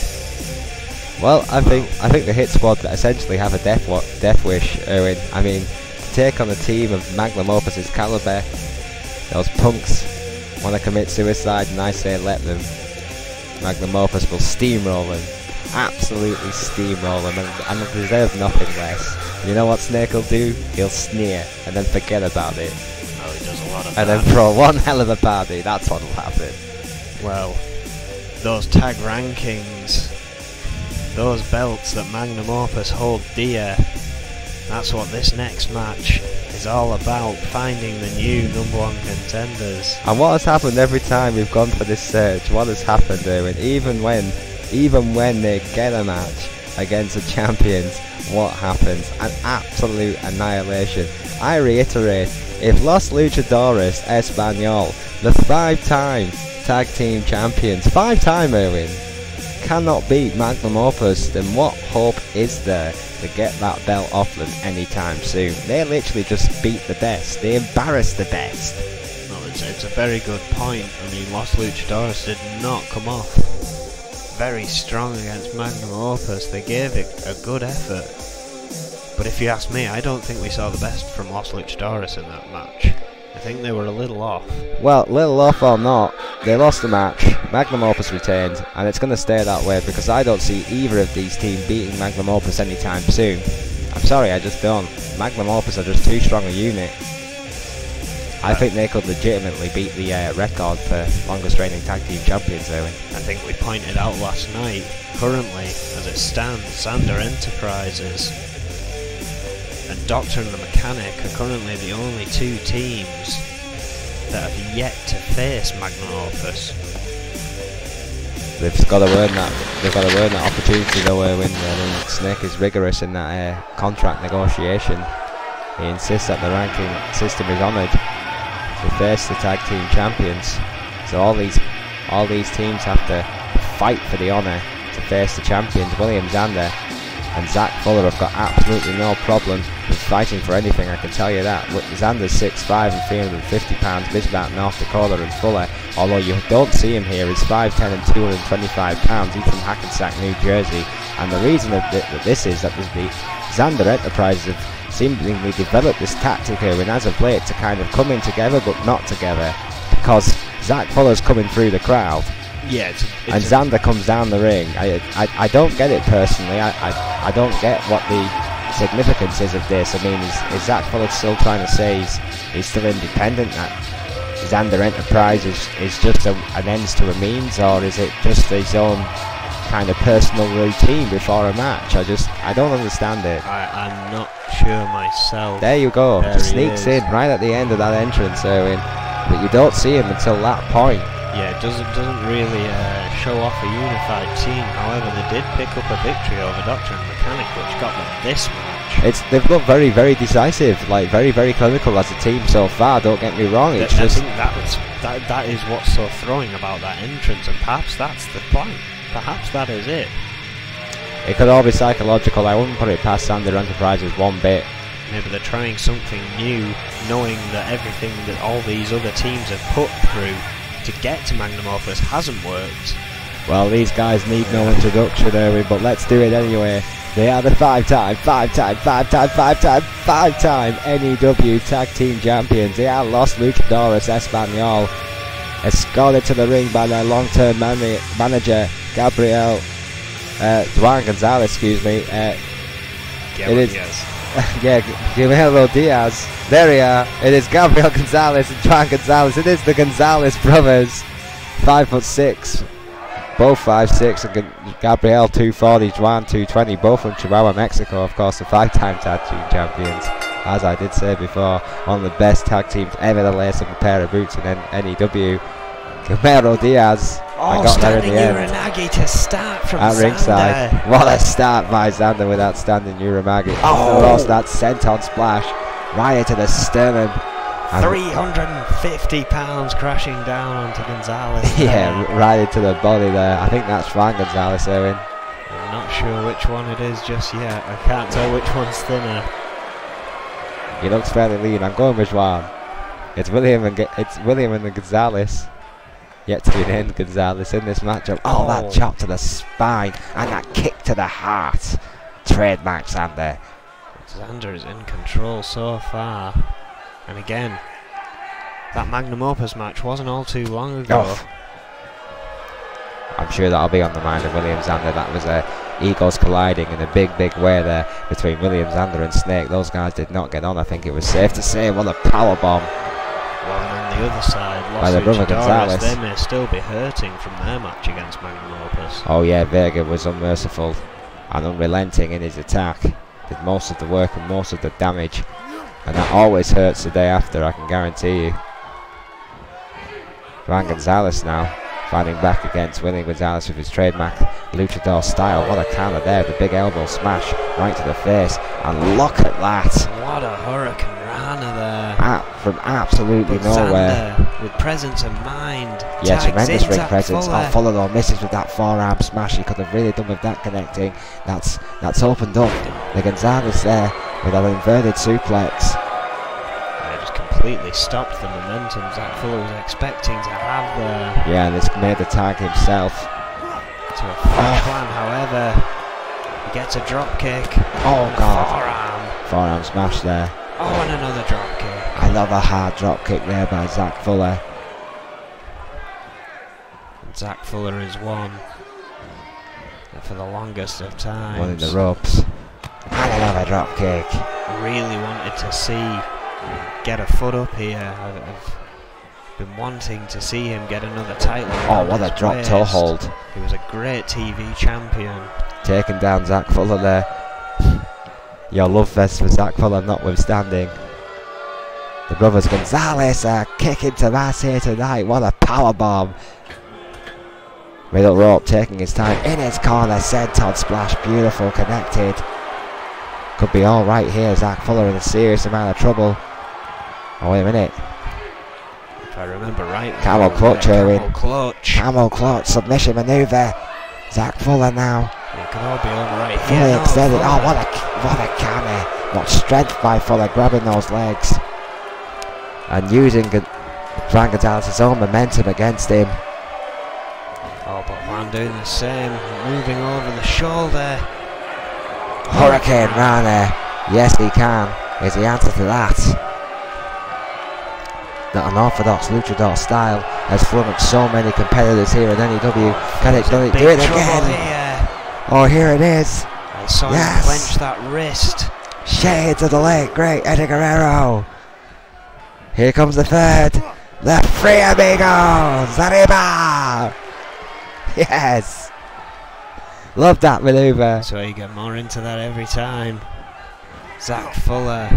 Speaker 1: Well, I think the Hit Squad essentially have a death wish, Owen. I mean, to take on a team of Magnum Opus's caliber, those punks want to commit suicide, and I say let them. Magnum Opus will steamroll them, absolutely steamroll them, and deserve nothing less. You know what Snake will do? He'll sneer and then forget about it.
Speaker 2: Oh, he does a lot of
Speaker 1: and
Speaker 2: that.
Speaker 1: then throw one hell of a party. That's what'll happen.
Speaker 2: Well, those tag rankings, those belts that Magnum Opus hold dear, that's what this next match is all about, finding the new #1 contenders.
Speaker 1: And what has happened every time we've gone for this search? What has happened, Owen? Even when they get a match against the champions, what happens? An absolute annihilation. I reiterate, if Los Luchadores Español, the 5-time tag team champions, 5-time Owen, cannot beat Magnum Opus, then what hope is there to get that belt off them anytime soon? They literally just beat the best. They embarrass the best.
Speaker 2: Well, it's a very good point. I mean, Los Luchadores did not come off very strong against Magnum Opus. They gave it a good effort. But if you ask me, I don't think we saw the best from Los Luchadores in that match. I think they were a little off.
Speaker 1: Well, little off or not, they lost the match. Magnum Opus retained, and it's going to stay that way because I don't see either of these teams beating Magnum Opus anytime soon. I'm sorry, I just don't. Magnum Opus are just too strong a unit. I think they could legitimately beat the record for longest reigning tag team champions, Owen.
Speaker 2: I think we pointed out last night, currently, as it stands, Xander Enterprises and Doctor and the Mechanic are currently the only two teams that have yet to face Magnum Opus.
Speaker 1: They've got to earn that. They've got to earn that opportunity, though. I mean, Snake is rigorous in that contract negotiation. He insists that the ranking system is honoured to face the tag team champions. So all these teams have to fight for the honour to face the champions. William Xander and Zach Fuller have got absolutely no problem with fighting for anything, I can tell you that. Xander's 6'5" and 350 pounds, lives out in North Dakota, and Fuller, although you don't see him here, is 5'10" and 225 pounds. He's from Hackensack, New Jersey. And the reason that this is that the Xander Enterprises have seemingly developed this tactic here, and as of late, to kind of coming together but not together, because Zach Fuller's coming through the crowd.
Speaker 2: Yeah,
Speaker 1: and Xander comes down the ring. I don't get it personally. I don't get what the significance is of this. I mean, is Zach Fuller still trying to say he's still independent? That Xander Enterprise is just an ends to a means, or is it just his own kind of personal routine before a match? I don't understand it.
Speaker 2: I'm not sure myself.
Speaker 1: There you go.
Speaker 2: There
Speaker 1: Just sneaks in right at the end of that entrance, Owen. But you don't see him until that point.
Speaker 2: Yeah, it doesn't really show off a unified team. However, they did pick up a victory over Doctor and Mechanic, which got them this match.
Speaker 1: They've looked very, very decisive, like very, very clinical as a team so far. Don't get me wrong. It's
Speaker 2: I
Speaker 1: just
Speaker 2: think that is what's so thrilling about that entrance, and perhaps that's the plan. Perhaps that is it.
Speaker 1: It could all be psychological. I wouldn't put it past Sander Enterprises one bit.
Speaker 2: Maybe they're trying something new, knowing that everything that all these other teams have put through to get to Magnum Opus hasn't worked.
Speaker 1: Well, these guys need no introduction, Erwin, but let's do it anyway. They are the five-time N.E.W Tag Team Champions. They are Los Luchadores Espanol, escorted to the ring by their long-term manager, Gabriel Duan Gonzalez, excuse me. It is Gabriel Diaz. There we are. It is Gabriel Gonzalez and Juan Gonzalez. It is the Gonzalez brothers, 5'6", both 5'6", and Gabriel 240, Juan 220, both from Chihuahua, Mexico. Of course, the 5-time tag team champions. As I did say before, one of the best tag teams ever to lace up a pair of boots in NEW. Gabriel Diaz. I got there in the end.
Speaker 2: Uranagi to start from
Speaker 1: at ringside.
Speaker 2: Xander.
Speaker 1: What a start by Xander with that standing Uramagi. Oh, of course, that senton splash right into the sternum.
Speaker 2: 350 pounds crashing down onto Gonzalez.
Speaker 1: Yeah, right into the body there. I think that's Juan Gonzalez, Owen.
Speaker 2: I'm not sure which one it is just yet. I can't tell which one's thinner.
Speaker 1: He looks fairly lean. I'm going with Juan. It's William and the Gonzalez. Yet to be named Gonzalez in this matchup. Oh, that chop to the spine and that kick to the heart. Trademark Xander.
Speaker 2: Xander is in control so far. And again, that Magnum Opus match wasn't all too long ago.
Speaker 1: Oh. I'm sure that'll be on the mind of William Xander. That was egos colliding in a big, big way there between William Xander and Snake. Those guys did not get on. I think it was safe to say. What a power bomb.
Speaker 2: Well, and on the other side,
Speaker 1: by the brother Gonzalez.
Speaker 2: They may still be hurting from their match against Magnum Opus.
Speaker 1: Oh yeah, Vega was unmerciful and unrelenting in his attack. Did most of the work and most of the damage. And that always hurts the day after, I can guarantee you. Juan Gonzalez now, fighting back against William Gonzalez with his trademark luchador style. What a counter there, the big elbow smash right to the face. And look at that.
Speaker 2: What a hurricane rana there.
Speaker 1: From absolutely
Speaker 2: but
Speaker 1: nowhere.
Speaker 2: Xander, with presence of mind.
Speaker 1: Yeah, tremendous ring
Speaker 2: Zach
Speaker 1: presence.
Speaker 2: Fuller.
Speaker 1: Oh, Fuller though misses with that forearm smash. He could have really done with that connecting. That's opened up the Gonzalez there with an inverted suplex.
Speaker 2: Yeah, just completely stopped the momentum Zach Fuller was expecting to have there.
Speaker 1: Yeah, and it's made the tag himself.
Speaker 2: To a fresh plan, however, he gets a drop kick.
Speaker 1: Oh God!
Speaker 2: Forearm
Speaker 1: smash there.
Speaker 2: Oh, and another drop kick.
Speaker 1: I love a hard drop kick there by Zach Fuller.
Speaker 2: And Zach Fuller is one for the longest of times.
Speaker 1: One in the ropes. And another drop kick.
Speaker 2: Really wanted to see get a foot up here. I've been wanting to see him get another title.
Speaker 1: Oh, what a drop toe hold.
Speaker 2: He was a great TV champion.
Speaker 1: Taking down Zach Fuller there. Your love fest for Zach Fuller notwithstanding. The brothers Gonzalez are kicking to mass here tonight. What a power bomb. Middle rope taking his time in his corner. Senton splash, beautiful, connected. Could be all right here. Zach Fuller in a serious amount of trouble. Oh, wait a minute.
Speaker 2: If I remember right.
Speaker 1: Camel clutch, Erwin.
Speaker 2: Camel clutch.
Speaker 1: Camel clutch, submission maneuver. Zach Fuller now.
Speaker 2: It could all be over right
Speaker 1: Fully
Speaker 2: here.
Speaker 1: extended. Oh, what a canny. What strength by Fuller grabbing those legs. And using Juan Gonzalez's own momentum against him.
Speaker 2: Oh, but Juan doing the same. Moving over the shoulder.
Speaker 1: Hurricane Rana. Yes, he can. Is the answer to that. That unorthodox luchador style has flummoxed so many competitors here in NEW. Can it do it again?
Speaker 2: Here.
Speaker 1: Oh, here it is.
Speaker 2: I saw him clench that wrist.
Speaker 1: Shades of the late great Eddie Guerrero. Here comes the third. The Three Amigos. Arriba. Yes. Love that maneuver.
Speaker 2: So you get more into that every time. Zach Fuller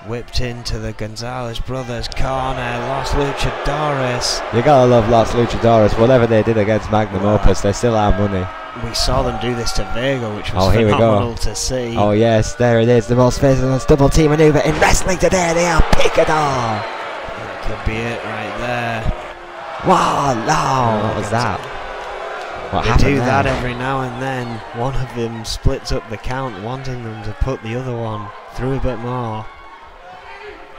Speaker 2: whipped into the Gonzalez brothers corner. Los Luchadores.
Speaker 1: You gotta love Los Luchadores. Whatever they did against Magnum Opus, they still are money.
Speaker 2: we saw them do this to Vega, which was
Speaker 1: here we go.
Speaker 2: phenomenal to see.
Speaker 3: Oh yes, there it is, the most famous double team maneuver in wrestling today. They are picador.
Speaker 2: That could be it right there.
Speaker 3: Wow, no, what was that? What
Speaker 2: They
Speaker 3: happened
Speaker 2: do
Speaker 3: there?
Speaker 2: that every now and then. One of them splits up the count, wanting them to put the other one through a bit more.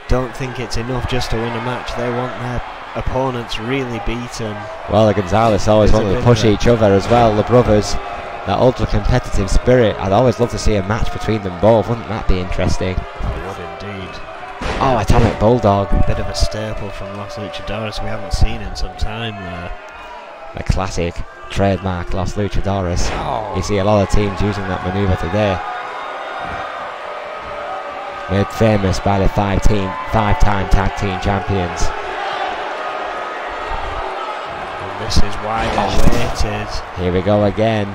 Speaker 2: Don't think it's enough just to win a match. They want their opponents really beaten.
Speaker 1: Well, the Gonzalez always
Speaker 2: There's a
Speaker 1: wanted to
Speaker 2: bit
Speaker 1: push
Speaker 2: of a-
Speaker 1: each other as well, the brothers. That ultra competitive spirit. I'd always love to see a match between them both. Wouldn't that be interesting?
Speaker 2: I would indeed.
Speaker 1: Oh, Atomic Bulldog.
Speaker 2: Bit of a staple from Los Luchadores we haven't seen in some time there.
Speaker 1: The classic trademark Los Luchadores.
Speaker 2: Oh.
Speaker 1: You see a lot of teams using that maneuver today. Made famous by the five-time tag team champions.
Speaker 2: And this is why they waited.
Speaker 1: Here we go again.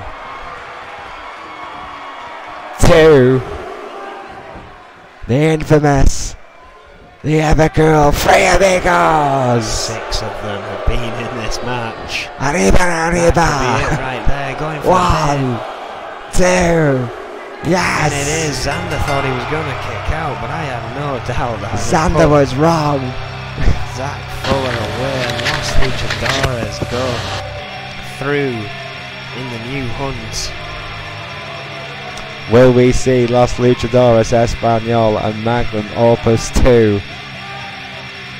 Speaker 1: 2.
Speaker 3: The infamous, the ever cool Three Amigos.
Speaker 2: 6 of them have been in this match.
Speaker 3: Arriba,
Speaker 2: That could be it
Speaker 3: arriba.
Speaker 2: right there, going for the
Speaker 3: 1, 2. Yes.
Speaker 2: And it is. Xander thought he was going to kick out, but I have no doubt that
Speaker 3: Xander was wrong.
Speaker 2: Zach Fuller away, and Los Luchadores go through in the new hunt.
Speaker 1: Will we see Los Luchadores Espanol and Magnum Opus 2?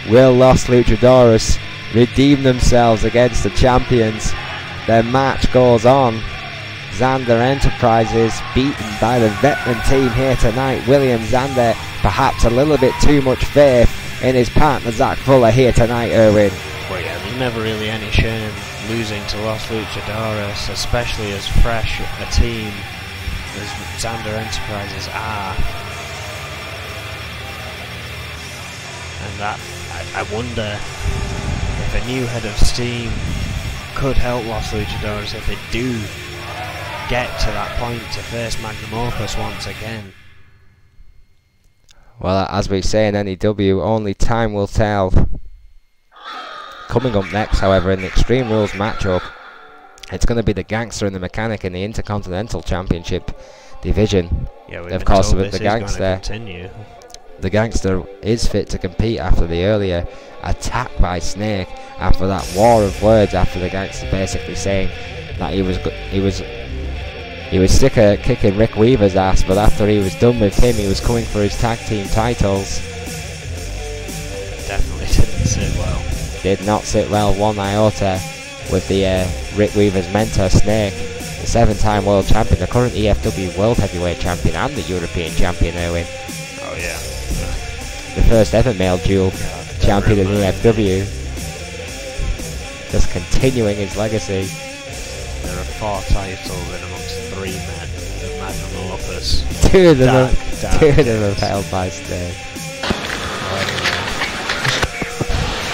Speaker 1: Will Los Luchadores redeem themselves against the champions? Their match goes on. Xander Enterprises beaten by the veteran team here tonight. William Xander, perhaps a little bit too much faith in his partner Zach Fuller here tonight, Erwin.
Speaker 2: Well, yeah, there's never really any shame losing to Los Luchadores, especially as fresh a team as Xander Enterprises are. And that, I wonder if a new head of steam could help Los Luchadores if they do get to that point to face Magnum Opus once again.
Speaker 1: Well, as we say in N.E.W, only time will tell. Coming up next, however, in the Extreme Rules matchup, it's going to be the Gangster and the Mechanic in the Intercontinental Championship division.
Speaker 2: Yeah,
Speaker 1: Of course, with the Gangster.
Speaker 2: Continue.
Speaker 1: The Gangster is fit to compete after the earlier attack by Snake, after that war of words, after the Gangster basically saying that he was sick of kicking Rick Weaver's ass, but after he was done with him, he was coming for his tag team titles.
Speaker 2: Definitely didn't sit well.
Speaker 1: Did not sit well one iota with the Rick Weaver's mentor Snake, the 7-time world champion, the current EFW world heavyweight champion and the European champion, Erwin.
Speaker 2: Oh yeah.
Speaker 1: The first ever male dual champion in EFW. Just continuing his legacy.
Speaker 2: There are 4 titles in amongst 3 men of Magnum Opus.
Speaker 1: 2 of them
Speaker 2: Dark
Speaker 1: are
Speaker 2: days.
Speaker 1: held by Snake.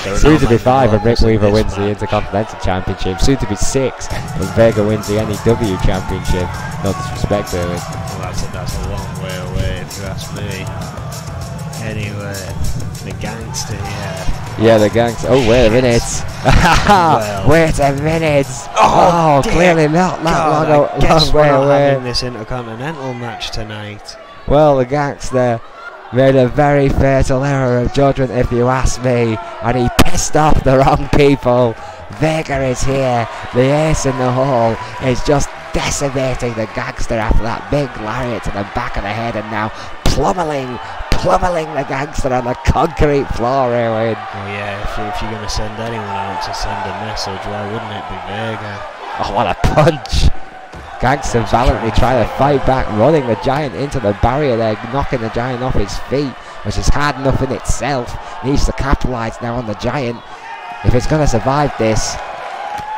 Speaker 2: There are
Speaker 1: Soon
Speaker 2: no
Speaker 1: to be
Speaker 2: Magnum
Speaker 1: 5 and Rick
Speaker 2: Opus in
Speaker 1: Weaver
Speaker 2: this
Speaker 1: wins the
Speaker 2: match.
Speaker 1: Intercontinental Championship. Soon to be 6 when Vega wins the N.E.W Championship. No disrespect, Erwin.
Speaker 2: Well, that's a long way away if you ask me. Anyway, the Gangster here.
Speaker 1: Yeah, the Gangster. Oh, wait a minute.
Speaker 2: Well.
Speaker 1: Wait a minute. Oh,
Speaker 2: dear
Speaker 1: clearly not
Speaker 2: God,
Speaker 1: long,
Speaker 2: I guess
Speaker 1: long
Speaker 2: we're
Speaker 1: way
Speaker 2: not
Speaker 1: away.
Speaker 2: having this Intercontinental match tonight.
Speaker 1: Well, the Gangster made a very fatal error of judgment, if you ask me, and he pissed off the wrong people. Vega is here. The ace in the hole is just decimating the Gangster after that big lariat to the back of the head, and now plummeting the Gangster on the concrete floor, Erwin.
Speaker 2: Oh yeah, if you're going to send anyone out to send a message, why wouldn't it be Vega?
Speaker 1: Oh, what a punch! Gangster valiantly trying to fight back, running the Giant into the barrier there, knocking the Giant off his feet, which is hard enough in itself. Needs to capitalise now on the Giant if it's going to survive this.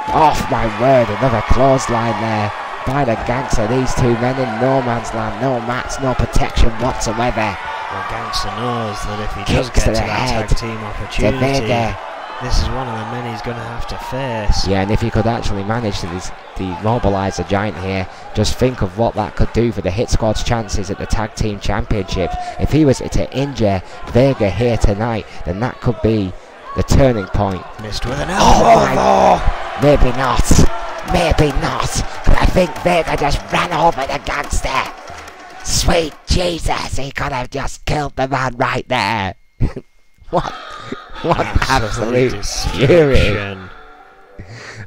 Speaker 1: Off my word, another clothesline there by the Gangster. These 2 men in no man's land, no mats, no protection whatsoever.
Speaker 2: Well, Gangster knows that if he
Speaker 1: Kicks
Speaker 2: does get
Speaker 1: to
Speaker 2: to
Speaker 1: the
Speaker 2: that
Speaker 1: head,
Speaker 2: tag team
Speaker 1: To
Speaker 2: opportunity,
Speaker 1: Vega.
Speaker 2: this is one of the men he's going to have to face.
Speaker 1: Yeah, and if he could actually manage to demobilise the Giant here, just think of what that could do for the Hit Squad's chances at the Tag Team Championships. If he was to injure Vega here tonight, then that could be the turning point.
Speaker 2: Missed with an
Speaker 1: Oh,
Speaker 2: elbow.
Speaker 1: maybe not. Maybe not. But I
Speaker 3: think Vega just ran over the gangster? Sweet Jesus, he could have just killed the man right there. What absolute fury.
Speaker 2: destruction.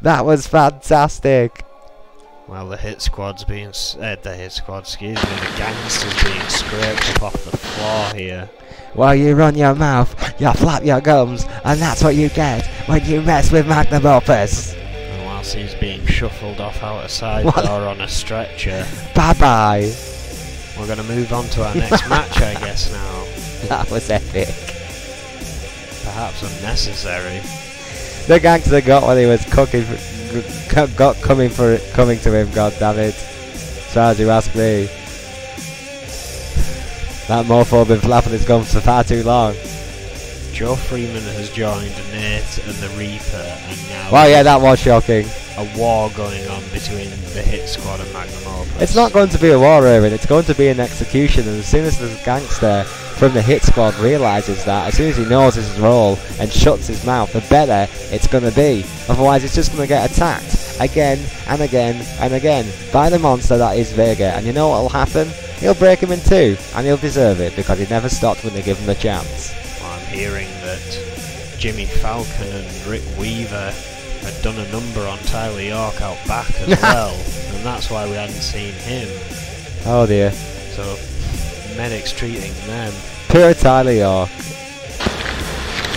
Speaker 3: That was fantastic.
Speaker 2: Well, the hit squad's being the gangster's being scraped up off the floor here.
Speaker 3: Well, you run your mouth, you flap your gums, and that's what you get when you mess with Magnum Opus.
Speaker 2: And whilst he's being shuffled off out a side door on a stretcher,
Speaker 3: Bye-bye.
Speaker 2: we're going to move on to our next match, I guess, now.
Speaker 3: That was epic.
Speaker 2: Perhaps unnecessary.
Speaker 3: The gangster got what he was coming to him, god damn it. As far as you ask me. That mofo been flapping his gums for far too long.
Speaker 2: Joe Freeman has joined Nate and the Reaper, and now
Speaker 3: Well, yeah, that was shocking.
Speaker 2: a war going on between the Hit Squad and Magnum Opus.
Speaker 3: It's not going to be a war, Erwin, it's going to be an execution, and as soon as this gangster from the Hit Squad realises that, as soon as he knows his role and shuts his mouth, the better it's going to be. Otherwise, it's just going to get attacked again and again and again by the monster that is Vega. And you know what will happen? He'll break him in two, and he'll deserve it, because he never stopped when they give him a chance.
Speaker 2: Well, I'm hearing that Jimmy Falcon and Rick Weaver had done a number on Tyler York out back as well, and that's why we hadn't seen him.
Speaker 3: Oh dear.
Speaker 2: So, Medic's treating them.
Speaker 3: Poor Tyler York.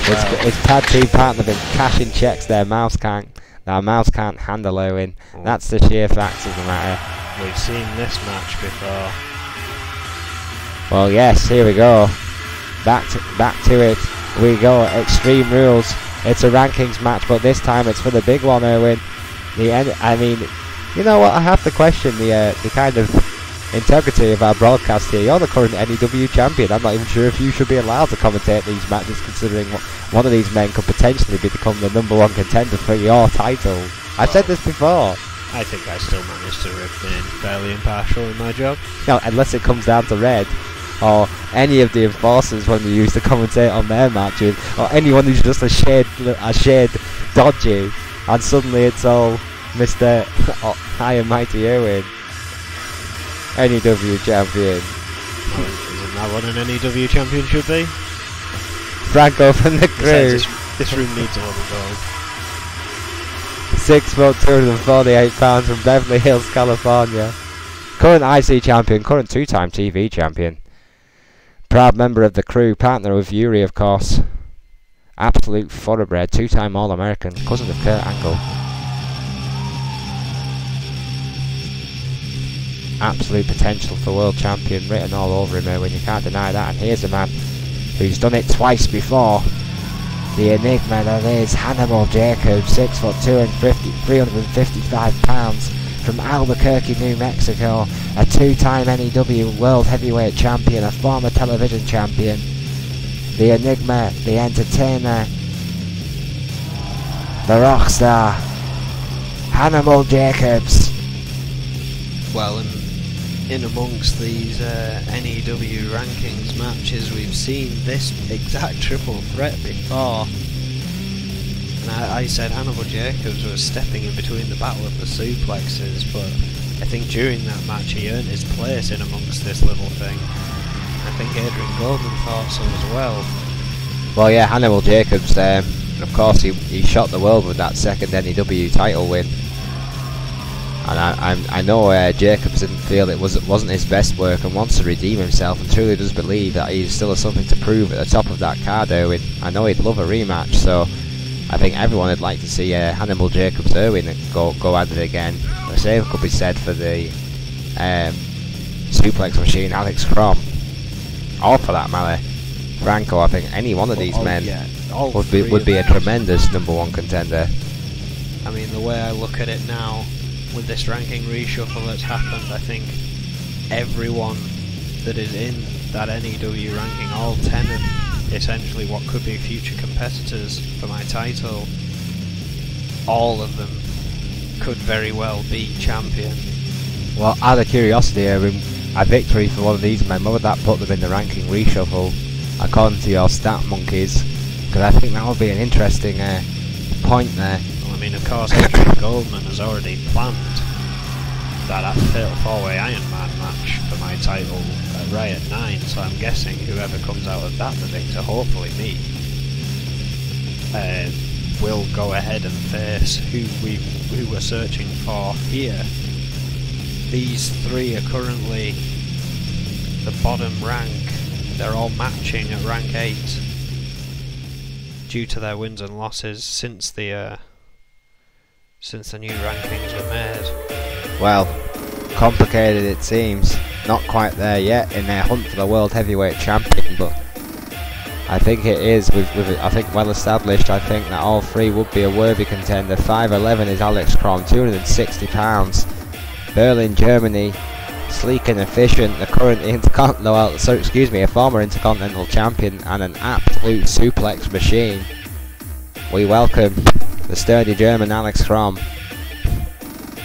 Speaker 2: Well,
Speaker 3: His tag team partner been cashing checks their mouse can't handle Owen. That's the sheer facts of the matter.
Speaker 2: We've seen this match before.
Speaker 3: Well, yes, here we go. Back to it. We go. Extreme Rules. It's a rankings match, but this time it's for the big one, Erwin. I mean, you know what? I have to question the kind of integrity of our broadcast here. You're the current N.E.W champion. I'm not even sure if you should be allowed to commentate these matches, considering one of these men could potentially become the #1 contender for your title. I've said this before.
Speaker 2: I think I still managed to remain fairly impartial in my job.
Speaker 3: No, unless it comes down to Red, or any of the enforcers when we used to commentate on their matches, or anyone who's just a shade dodgy, and suddenly it's all Mr. High and Mighty Owen, N.E.W champion.
Speaker 2: Isn't that what an N.E.W champion should be?
Speaker 3: Franco from the crew.
Speaker 2: This room needs a little gold.
Speaker 3: 6 foot 248 pounds from Beverly Hills, California. Current IC champion, current 2-time TV champion. Proud member of the crew, partner of Yuri, of course. Absolute thoroughbred, 2-time All-American, cousin of Kurt Angle. Absolute potential for world champion written all over him, when you can't deny that. And here's a man who's done it twice before. The enigma that is Hannibal Jacobs, 6'2" and 355 pounds, from Albuquerque, New Mexico, a 2-time N.E.W World Heavyweight Champion, a former television champion. The enigma, the entertainer, the rockstar, Hannibal Jacobs.
Speaker 2: Well, in amongst these N.E.W rankings matches, we've seen this exact triple threat before. And I said Hannibal Jacobs was stepping in between the battle of the suplexes, but I think during that match he earned his place in amongst this little thing. I think Adrian Goldman thought so as well.
Speaker 3: Well, yeah, Hannibal Jacobs, of course, he shot the world with that second N.E.W title win. And I know Jacobs didn't feel it wasn't his best work and wants to redeem himself, and truly does believe that he still has something to prove at the top of that card, Erwin. I know he'd love a rematch, so I think everyone would like to see Hannibal Jacobs Erwin go at it again. The same could be said for the suplex machine Alex Crom, or for that matter Franco. I think any one of these men would be a tremendous #1 contender.
Speaker 2: I mean, the way I look at it now, with this ranking reshuffle that's happened, I think everyone that is in that N.E.W ranking, all 10 of essentially what could be future competitors for my title, all of them could very well be champion.
Speaker 3: Well, out of curiosity, a victory for one of these men, what would that put them in the ranking reshuffle, according to your stat monkeys? Because I think that would be an interesting point there.
Speaker 2: Well, I mean, of course, Adrian Goldman has already planned that Fatal 4-Way Iron Man match for my title at Riot 9, so I'm guessing whoever comes out of that the victor, hopefully me, will go ahead and face who we're searching for here. These three are currently the bottom rank. They're all matching at rank 8 due to their wins and losses since the new rankings were made.
Speaker 3: Well, complicated it seems. Not quite there yet in their hunt for the World Heavyweight Champion, but I think it is. I think well established. I think that all three would be a worthy contender. 5'11" is Alex Crom, 260 pounds. Berlin, Germany, sleek and efficient. The current a former Intercontinental Champion and an absolute suplex machine. We welcome the sturdy German Alex Crom.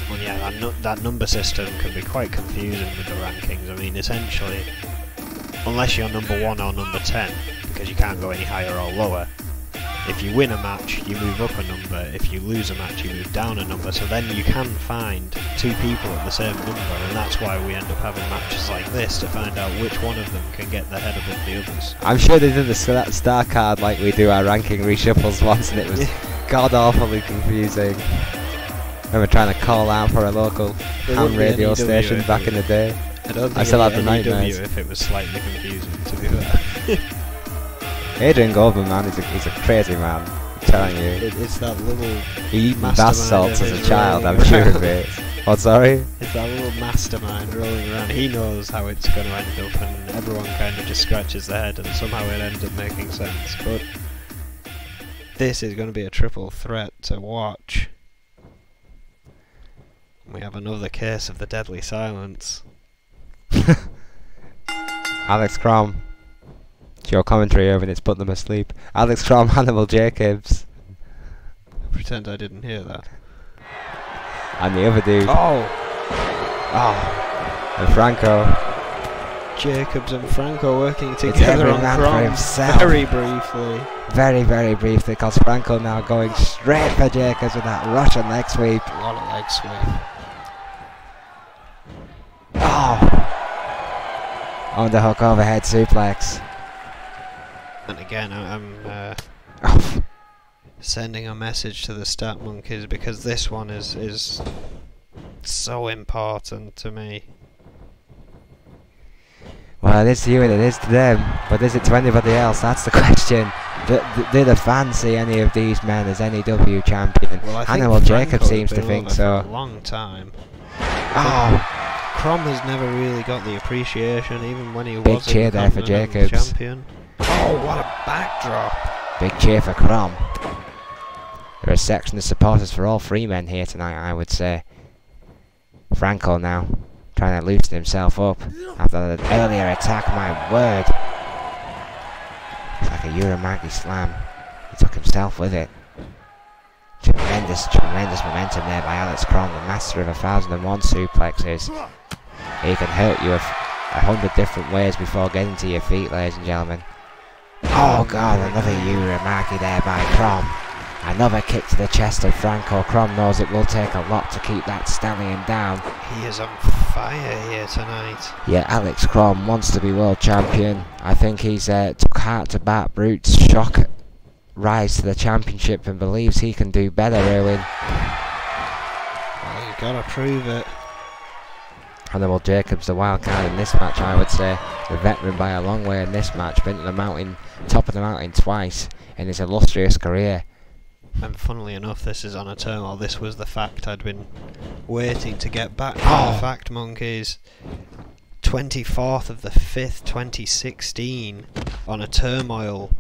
Speaker 2: Well, yeah, that number system can be quite confusing with the rankings. I mean, essentially, unless you're number 1 or number 10, because you can't go any higher or lower. If you win a match, you move up a number. If you lose a match, you move down a number. So then you can find two people at the same number, and that's why we end up having matches like this, to find out which one of them can get the head above the others.
Speaker 3: I'm sure they did the star card like we do our ranking reshuffles once, and it was god-awfully confusing. I remember trying to call out for a local ham radio station back in the day. I still have the nightmares.
Speaker 2: If it was slightly confusing, to be fair.
Speaker 3: Adrian Goldman, man, he's a crazy man. I'm telling you.
Speaker 2: It's that little.
Speaker 3: He eaten bath salts as a child, I'm sure of it. What, sorry?
Speaker 2: It's that little mastermind rolling around. He knows how it's going to end up, and everyone kind of just scratches their head, and somehow it ends up making sense. But this is going to be a triple threat to watch. We have another case of the deadly silence.
Speaker 3: Alex Crom. It's your commentary over and it's put them asleep. Alex Crom, Hannibal Jacobs.
Speaker 2: Pretend I didn't hear that.
Speaker 3: And the other dude.
Speaker 2: Oh!
Speaker 3: And Franco.
Speaker 2: Jacobs and Franco working together on Crom very briefly.
Speaker 3: Very, very briefly, because Franco now going straight for Jacobs with that Russian leg sweep.
Speaker 2: A lot of leg sweep.
Speaker 3: On the hook overhead suplex.
Speaker 2: And again, I'm sending a message to the stat monkeys, because this one is so important to me.
Speaker 3: Well, it is to you and it is to them, but is it to anybody else? That's the question. Do the fans see any of these men as N.E.W champion?
Speaker 2: Well,
Speaker 3: Hannibal Jacobs seems to think so.
Speaker 2: For a long time.
Speaker 3: Oh,
Speaker 2: Crom has never really got the appreciation, even when he
Speaker 3: big
Speaker 2: was
Speaker 3: cheer there for Jacobs.
Speaker 2: Champion. Oh, what a backdrop!
Speaker 3: Big cheer for Crom. There are a section of supporters for all three men here tonight, I would say. Franco now, trying to loosen himself up after the earlier attack, my word. It's like a Uramagi slam. He took himself with it. Tremendous momentum there by Alex Crom, the master of 1001 suplexes. He can hurt you 100 different ways before getting to your feet, ladies and gentlemen. Oh god, another Uramaki there by Crom. Another kick to the chest of Franco. Crom knows it will take a lot to keep that stallion down.
Speaker 2: He is on fire here tonight.
Speaker 3: Yeah, Alex Crom wants to be world champion. I think he's took heart to bat Brute's shock rise to the championship and believes he can do better, Erwin.
Speaker 2: Well, you've got to prove it.
Speaker 3: Hannibal Jacobs, the wild card in this match, I would say. The veteran by a long way in this match. Been to the mountain, top of the mountain twice in his illustrious career.
Speaker 2: And funnily enough, this is on a turmoil. This was the fact I'd been waiting to get back to. The fact, monkeys. 24th of the 5th, 2016, on a turmoil,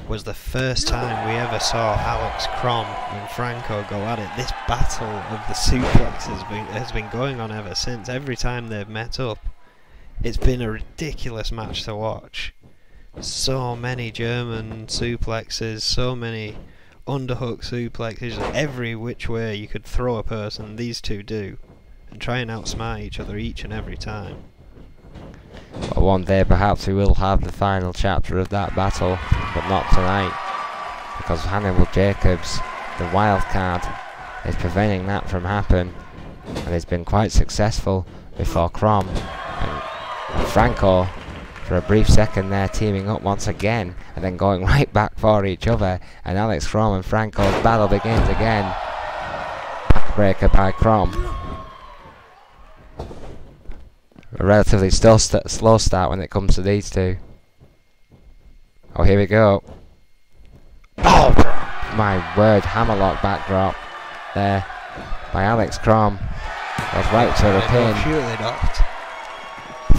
Speaker 2: was the first time we ever saw Alex Crom and Franco go at it. This battle of the suplexes has been going on ever since. Every time they've met up, it's been a ridiculous match to watch. So many German suplexes, so many underhook suplexes, every which way you could throw a person, these two do, and try and outsmart each other each and every time.
Speaker 3: Well, one day perhaps we will have the final chapter of that battle, but not tonight, because Hannibal Jacobs, the wild card, is preventing that from happening.
Speaker 1: and he's been quite successful before Crom. And Franco, for a brief second there, teaming up once again, and then going right back for each other. And Alex Crom and Franco's battle begins again. Backbreaker by Crom. A relatively slow start when it comes to these two. Oh, here we go. Oh, my word, hammerlock backdrop there by Alex Crom. Goes right to the pin.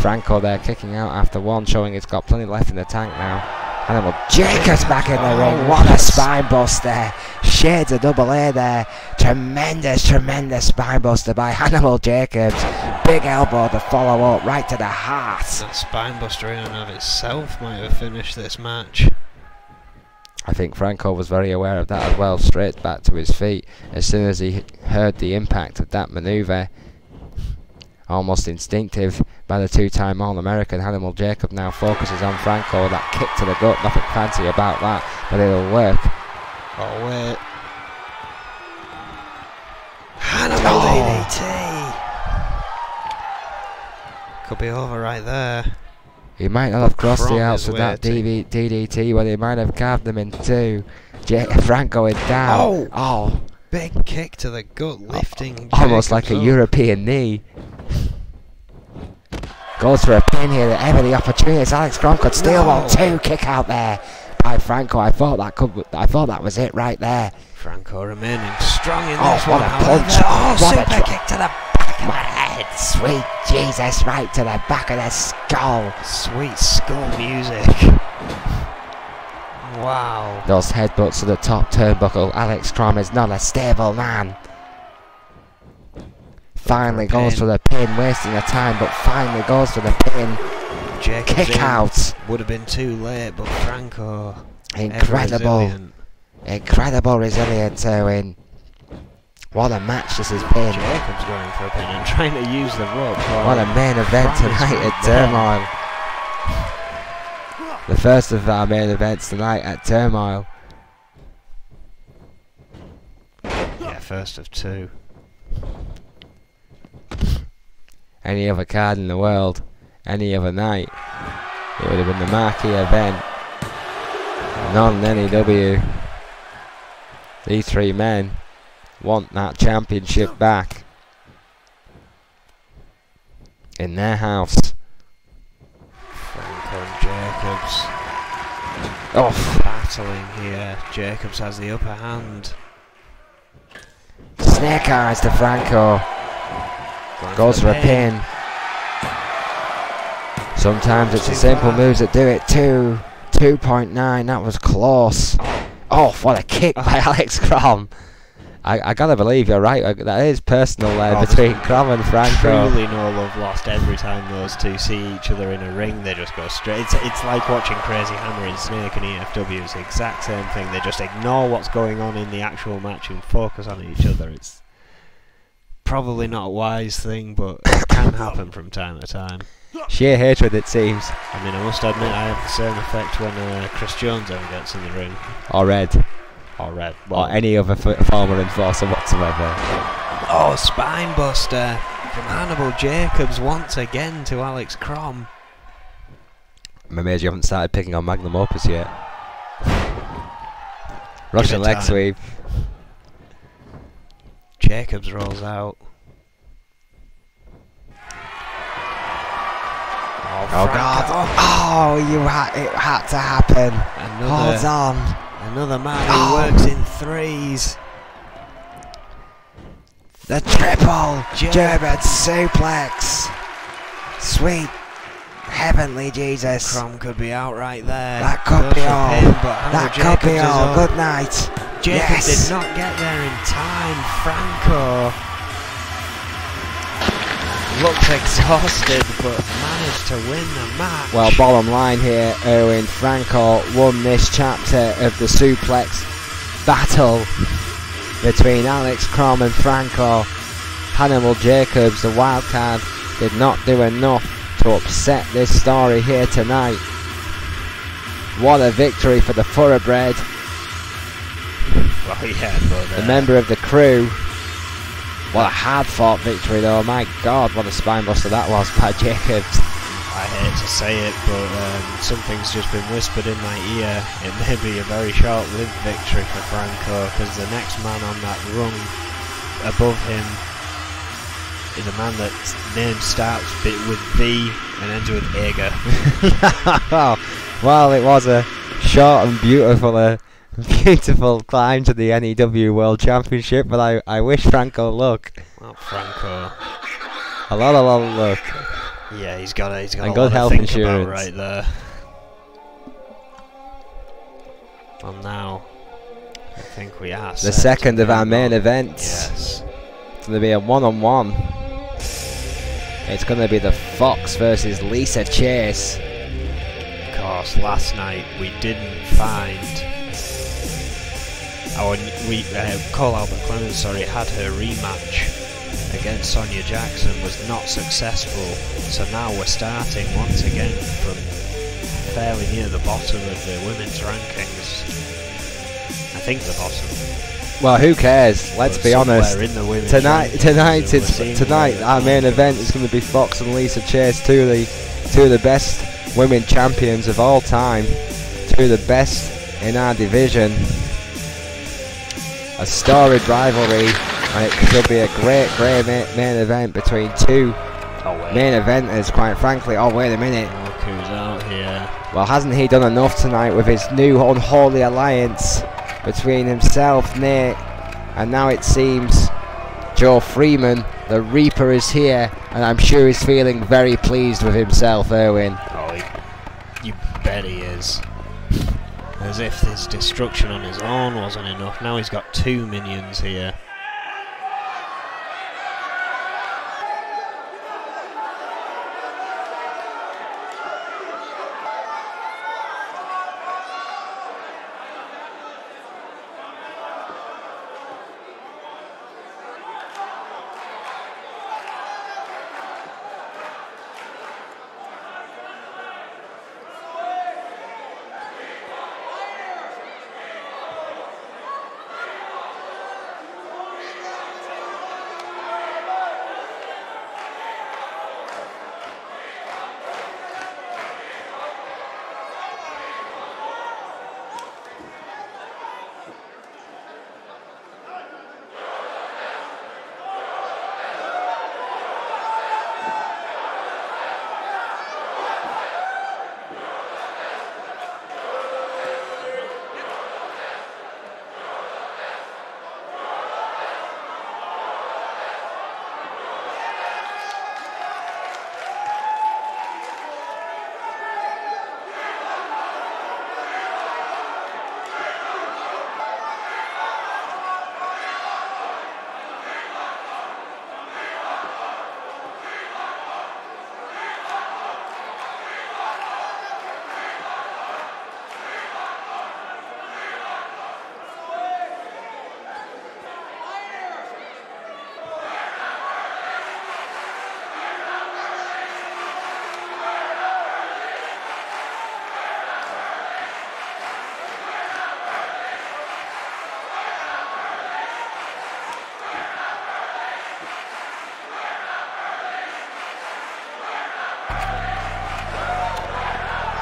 Speaker 1: Franco there kicking out after one, showing he's got plenty left in the tank now. Hannibal
Speaker 3: Jacobs back in the ring. What a spine buster. Shades of double A there. Tremendous, tremendous spine buster by Hannibal Jacobs. Big elbow to follow up right to the heart.
Speaker 2: That spine buster in and of itself might have finished this match.
Speaker 1: I think Franco was very aware of that as well, straight back to his feet as soon as he heard the impact of that manoeuvre. Almost instinctive by the two-time All-American. Hannibal Jacob now focuses on Franco. That kick to the gut, nothing fancy about that, but it'll work.
Speaker 2: Oh wait. Hannibal DDT! Could be over right there.
Speaker 1: He might not have crossed
Speaker 2: Crom
Speaker 1: the outs with that DDT, but he might have carved them in two. Franco is down. Oh.
Speaker 2: Big kick to the gut, lifting
Speaker 1: almost like a European knee. Goes for a pin here, ever the opportunity. Alex Crom could steal one too. Kick out there by Franco. I thought that was it right there.
Speaker 2: Franco remaining strong in this one.
Speaker 1: What a punch!
Speaker 2: What a kick to the back of the head.
Speaker 3: Sweet Jesus, right to the back of the skull.
Speaker 2: Sweet skull music. Wow.
Speaker 1: Those headbutts to the top turnbuckle. Alex Crom is not a stable man. Finally goes for the pin, wasting the time, but finally goes for the pin.
Speaker 2: Jacobs
Speaker 1: kick out.
Speaker 2: Would have been too late, but Franco.
Speaker 1: Incredible resilience, Owen. What a match this has been.
Speaker 2: Jacobs going for a pin and trying to use the rope.
Speaker 1: What a main event tonight at Turmoil. The first of our main events tonight at Turmoil.
Speaker 2: Yeah, first of two.
Speaker 1: Any other card in the world, any other night, it would have been the marquee event. Non-N.E.W. These three men want that championship back in their house.
Speaker 2: Franco and Jacobs.
Speaker 1: Oh,
Speaker 2: battling here. Jacobs has the upper hand.
Speaker 1: Snake eyes to Franco. Goes for a pin. Sometimes it's the simple moves that do it too. 2.9, that was close. Oh, what a kick by Alex Crom. I gotta believe you're right. That is personal between Crom and Franco.
Speaker 2: Truly no love lost every time those two see each other in a ring. They just go straight. It's like watching Crazy Hammer and Snake and EFW. It's the exact same thing. They just ignore what's going on in the actual match and focus on each other. It's probably not a wise thing, but it can happen from time to time.
Speaker 1: Sheer hatred, it seems.
Speaker 2: I mean, I must admit I have the same effect when Chris Jones ever gets in the ring.
Speaker 1: Or Red.
Speaker 2: Or Red.
Speaker 1: Or any other former enforcer whatsoever.
Speaker 2: Oh, spine buster from Hannibal Jacobs once again to Alex Crom.
Speaker 1: I'm amazed you haven't started picking on Magnum Opus yet. Russian leg sweep.
Speaker 2: Jacobs rolls out.
Speaker 1: Oh God!
Speaker 3: Oh, it had to happen. Hold on.
Speaker 2: Another man who works in threes.
Speaker 3: The triple German suplex. Sweet heavenly Jesus.
Speaker 2: Crom could be out right there.
Speaker 3: That could be all. That could be all. Good night.
Speaker 2: Jacobs did not get there in time. Franco looks exhausted, but managed to win the match.
Speaker 1: Well, bottom line here, Erwin, Franco won this chapter of the suplex battle between Alex Crom and Franco. Hannibal Jacobs, the wildcard, did not do enough to upset this story here tonight. What a victory for the thoroughbred.
Speaker 2: Well, yeah, but
Speaker 1: the member of the crew
Speaker 3: What a hard-fought victory, though. My God, what a spine buster that was by Jacobs.
Speaker 2: I hate to say it, but something's just been whispered in my ear. It may be a very short-lived victory for Franco, because the next man on that rung above him is a man that's name starts with V and ends with Ega.
Speaker 3: Well, it was a short and beautiful climb to the N.E.W World Championship, but I wish Franco luck.
Speaker 2: Well, Franco,
Speaker 3: a lot of luck.
Speaker 2: Yeah, he's got
Speaker 3: and
Speaker 2: a
Speaker 3: good
Speaker 2: lot
Speaker 3: health
Speaker 2: to think
Speaker 3: insurance
Speaker 2: about right there. Well, now I think we are
Speaker 3: the second of our main events.
Speaker 2: Yes,
Speaker 3: it's going to be a one-on-one. It's going to be the Fox versus Lisa Chase.
Speaker 2: Of course, last night we didn't find Cole Albert Clemens, sorry, had her rematch against Sonia Jackson, was not successful, so now we're starting once again from fairly near the bottom of the women's rankings. I think the bottom.
Speaker 3: Well, who cares? Let's be honest.
Speaker 2: In the women's
Speaker 3: tonight our main event is going to be Fox and Lisa Chase, two of the best women champions of all time, two of the best in our division. A storied rivalry, and it could be a great main event between two main eventers, quite frankly. Oh, wait a minute.
Speaker 2: Look who's out here.
Speaker 3: Well, hasn't he done enough tonight with his new unholy alliance between himself, Nate, and now it seems Joe Freeman, the Reaper, is here, and I'm sure he's feeling very pleased with himself, Erwin.
Speaker 2: Oh, you bet he is. As if his destruction on his own wasn't enough. Now he's got two minions here.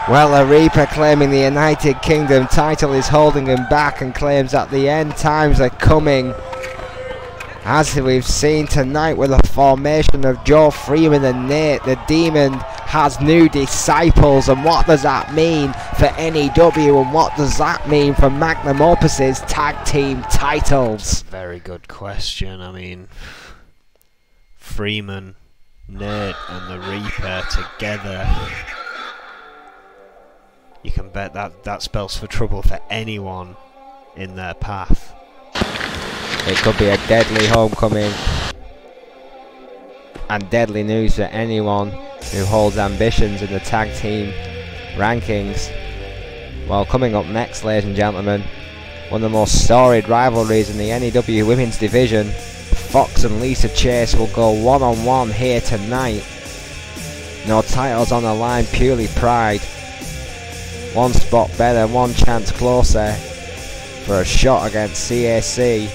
Speaker 3: Well, a Reaper claiming the United Kingdom title is holding him back, and claims that the end times are coming. As we've seen tonight with the formation of Joe Freeman and Nate, the Demon has new disciples. And what does that mean for N.E.W, and what does that mean for Magnum Opus's tag team titles?
Speaker 2: Very good question. I mean, Freeman, Nate and the Reaper together, you can bet that spells for trouble for anyone in their path.
Speaker 3: It could be a deadly homecoming and deadly news for anyone who holds ambitions in the tag team rankings. Well, coming up next, ladies and gentlemen, one of the most storied rivalries in the N.E.W women's division. Fox and Lisa Chase will go one-on-one here tonight. No titles on the line, purely pride. One spot better, one chance closer for a shot against CAC.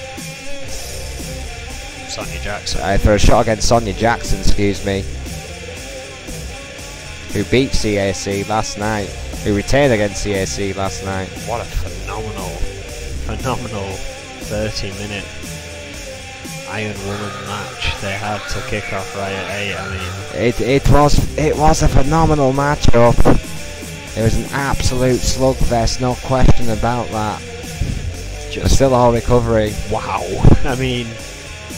Speaker 2: Sonya Jackson.
Speaker 1: For a shot against Sonya Jackson, excuse me, who beat CAC last night, who retained against CAC last night.
Speaker 2: What a phenomenal 30-minute Iron Woman match they had to kick off Riot 8. I mean,
Speaker 3: it was a phenomenal matchup. It was an absolute slugfest, no question about that. Just still all recovering.
Speaker 2: Wow. I mean,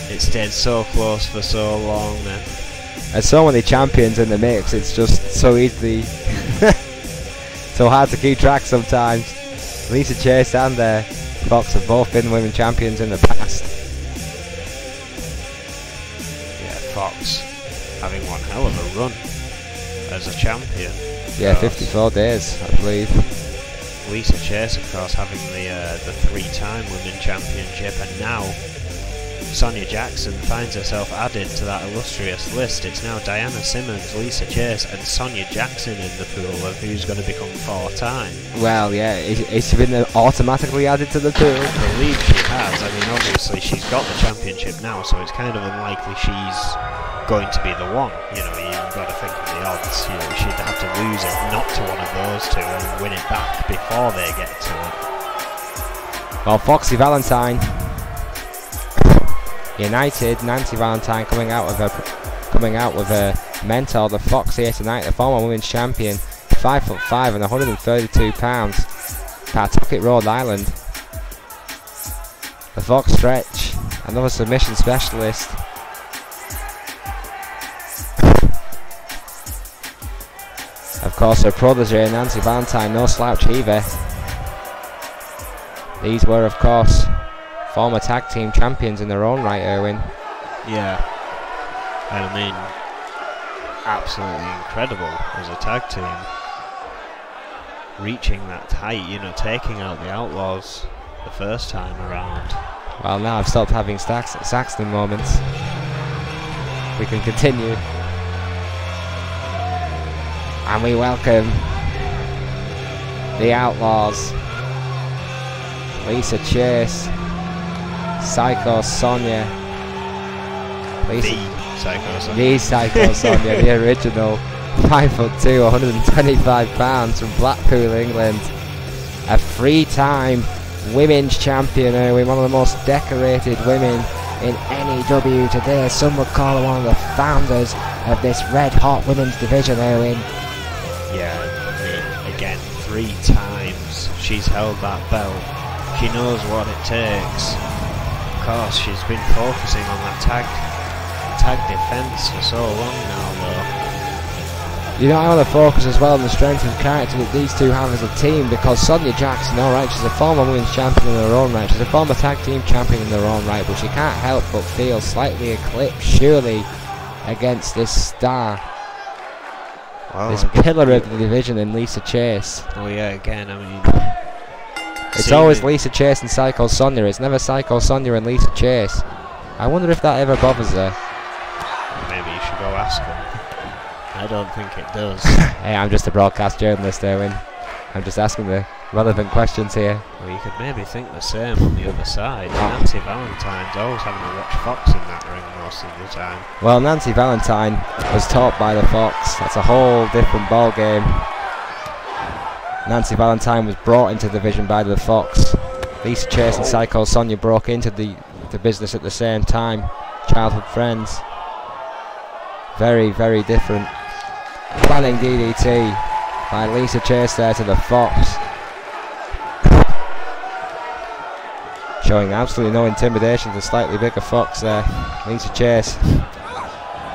Speaker 2: it stayed so close for so long then.
Speaker 1: There's so many champions in the mix, it's just so easily so hard to keep track sometimes. Lisa Chase and Fox have both been women champions in the past.
Speaker 2: Yeah, Fox having one hell of a run as a champion.
Speaker 1: Yeah, 54 days, I believe.
Speaker 2: Lisa Chase, of course, having the 3-time women championship, and now Sonya Jackson finds herself added to that illustrious list. It's now Diana Simmons, Lisa Chase and Sonya Jackson in the pool of who's going to become 4-time.
Speaker 1: Well, yeah, it's been automatically added to the pool.
Speaker 2: I believe she has. I mean, obviously she's got the championship now, so it's kind of unlikely she's going to be the one. You know, you've got to think of the odds. You know, she'd have to lose it not to one of those two and win it back before they get to it.
Speaker 1: Well, Foxy Valentine United, Nancy Valentine coming out with her mentor, the Fox here tonight, the former women's champion, 5'5" and 132 pounds, Pawtucket, Rhode Island. The Fox stretch, another submission specialist. Of course, her protege Nancy Valentine, no slouch either. These were, of course, former tag team champions in their own right, Erwin.
Speaker 2: Yeah. I mean, absolutely incredible as a tag team. Reaching that height, you know, taking out the Outlaws the first time around.
Speaker 1: Well, now I've stopped having Saxton moments. We can continue. And we welcome the Outlaws. Lisa Chase, Psycho Sonya.
Speaker 2: The Psycho Sonya.
Speaker 1: The Psycho Sonya, the original. 5'2", 125 pounds from Blackpool, England. A 3-time women's champion, one of the most decorated women in N.E.W today. Some would call her one of the founders of this red-hot women's division, Erwin.
Speaker 2: Yeah, I mean, again, 3 times she's held that belt. She knows what it takes. Of course, she's been focusing on that tag defense for so long now, though.
Speaker 1: You know, I want to focus as well on the strength and character that these two have as a team, because Sonya Jackson, alright, she's a former women's champion in her own right, she's a former tag team champion in her own right, but she can't help but feel slightly eclipsed, surely, against this star.
Speaker 2: Well,
Speaker 1: this pillar of the division in Lisa Chase.
Speaker 2: Oh yeah, again, I mean,
Speaker 1: it's always Lisa Chase and Psycho Sonya, it's never Psycho Sonya and Lisa Chase. I wonder if that ever bothers her.
Speaker 2: Maybe you should go ask her. I don't think it does.
Speaker 1: Hey, I'm just a broadcast journalist, Erwin. I'm just asking the relevant questions here.
Speaker 2: Well, you could maybe think the same on the other side. Nancy Valentine's always having to watch Fox in that ring most of the time.
Speaker 1: Well, Nancy Valentine was taught by the Fox. That's a whole different ball game. Nancy Valentine was brought into the division by the Fox. Lisa Chase and Psycho Sonya broke into the business at the same time. Childhood friends. Very, very different. Planning DDT by Lisa Chase there to the Fox. Showing absolutely no intimidation to slightly bigger Fox there. Lisa Chase.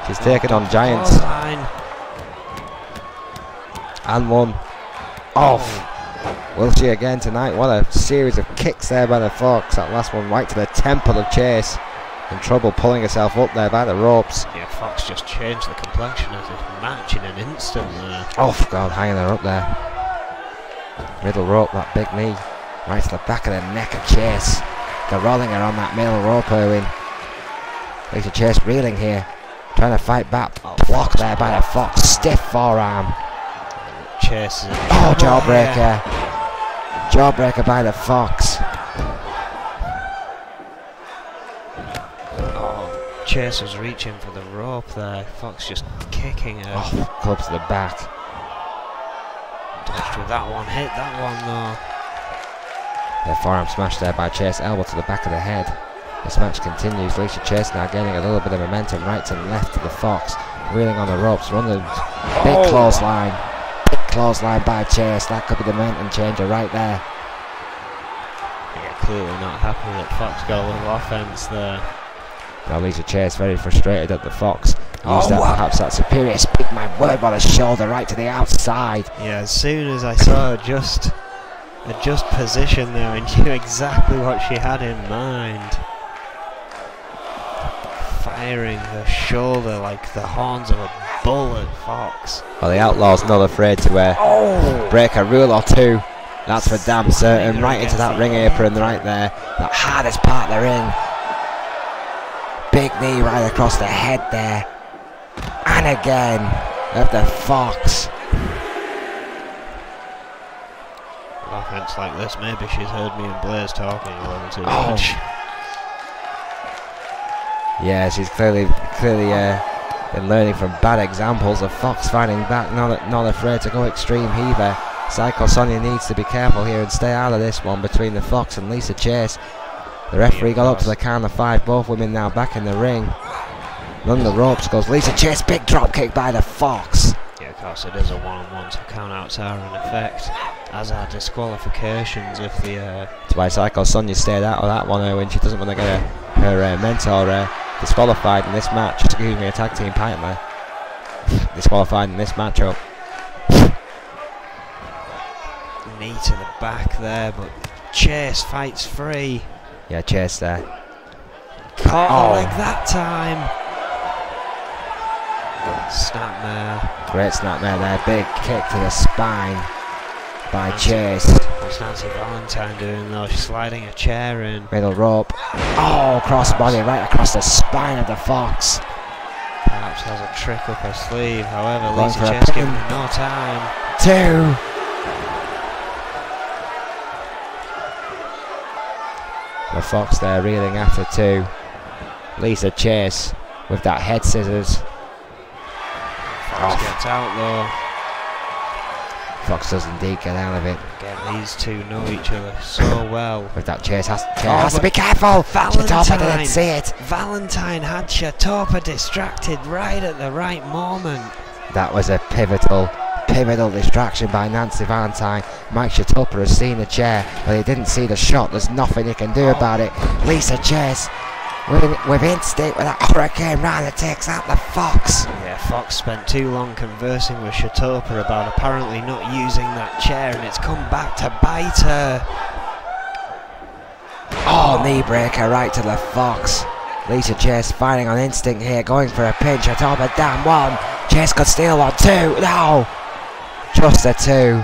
Speaker 1: She's taken on giants. And one. Oh! Will she again tonight? What a series of kicks there by the Fox. That last one right to the temple of Chase. In trouble pulling herself up there by the ropes.
Speaker 2: Yeah, Fox just changed the complexion of this match in an instant there.
Speaker 1: Oh God, hanging her up there. Middle rope, that big knee. Right to the back of the neck of Chase. They're rolling her on that middle rope, Erwin. Lisa Chase reeling here. Trying to fight back. Block there by the Fox. Stiff forearm.
Speaker 2: Chase.
Speaker 1: Oh, jawbreaker. Jawbreaker by the Fox.
Speaker 2: Chase was reaching for the rope there. Fox just kicking her.
Speaker 1: Oh, club to the back.
Speaker 2: Touched with that one, hit that one though.
Speaker 1: The forearm smash there by Chase, elbow to the back of the head. This match continues. Alicia Chase now gaining a little bit of momentum right to left to the Fox. Wheeling on the ropes, running. Big clothesline. Big clothesline by Chase. That could be the momentum changer right there.
Speaker 2: Yeah, clearly not happy that Fox got a little offense there.
Speaker 1: Now Alicia Chase very frustrated at the Fox. Used that, perhaps that superior speak my word by the shoulder right to the outside.
Speaker 2: Yeah, as soon as I saw her just position there, I knew exactly what she had in mind. Firing her shoulder like the horns of a bull at Fox.
Speaker 1: Well, the Outlaw's not afraid to break a rule or two. That's for damn certain. Right into that ring apron right there. The hardest part of the ring. Big knee right across the head there. And again of the Fox.
Speaker 2: Offense like this, maybe she's heard me and Blaze talking a little too much.
Speaker 1: Yeah, she's clearly been learning from bad examples of Fox fighting back, not afraid to go extreme either. Psycho Sonia needs to be careful here and stay out of this one between the Fox and Lisa Chase. The referee got up to the count of 5, both women now back in the ring. Along the ropes goes Lisa Chase, big drop kick by the Fox.
Speaker 2: Yeah, of course it is a one-on-one, so count-outs are in effect, as are disqualifications if the...
Speaker 1: That's why Psycho Sonia stayed out of that one, Owen. She doesn't want to get her mentor disqualified in this match. Excuse me, a tag team partner disqualified in this matchup.
Speaker 2: Knee to the back there, but Chase fights free.
Speaker 1: Yeah, Chase there.
Speaker 2: Caught the leg that time. Snapmare.
Speaker 1: Great snapmare there. Big kick to the spine by Chase.
Speaker 2: What's Nancy Valentine doing though? She's sliding a chair in.
Speaker 1: Middle rope. Oh, crossbody right across the spine of the Fox.
Speaker 2: Perhaps has a trick up her sleeve. However,
Speaker 1: Going
Speaker 2: Lisa
Speaker 1: for a
Speaker 2: Chase
Speaker 1: pin.
Speaker 2: giving her no time.
Speaker 1: 2. The Fox there reeling after 2. Lisa Chase with that head scissors.
Speaker 2: Fox gets out though.
Speaker 1: Fox does indeed get out of it.
Speaker 2: Again, these two know each other so well.
Speaker 1: With that Chase has to be careful. Chatopa didn't see it.
Speaker 2: Valentine had Chatopa distracted right at the right moment.
Speaker 1: That was a pivotal distraction by Nancy Valentine. Mike Chatopa has seen the chair, but he didn't see the shot. There's nothing he can do about it. Lisa Chase with instinct with that hurricane round that takes out the Fox.
Speaker 2: Yeah, Fox spent too long conversing with Chatopa about apparently not using that chair, and it's come back to bite her.
Speaker 1: Oh, knee breaker right to the Fox. Lisa Chase fighting on instinct here, going for a pin. Chatopa down 1. Chase could steal 1, 2. No! Just a 2.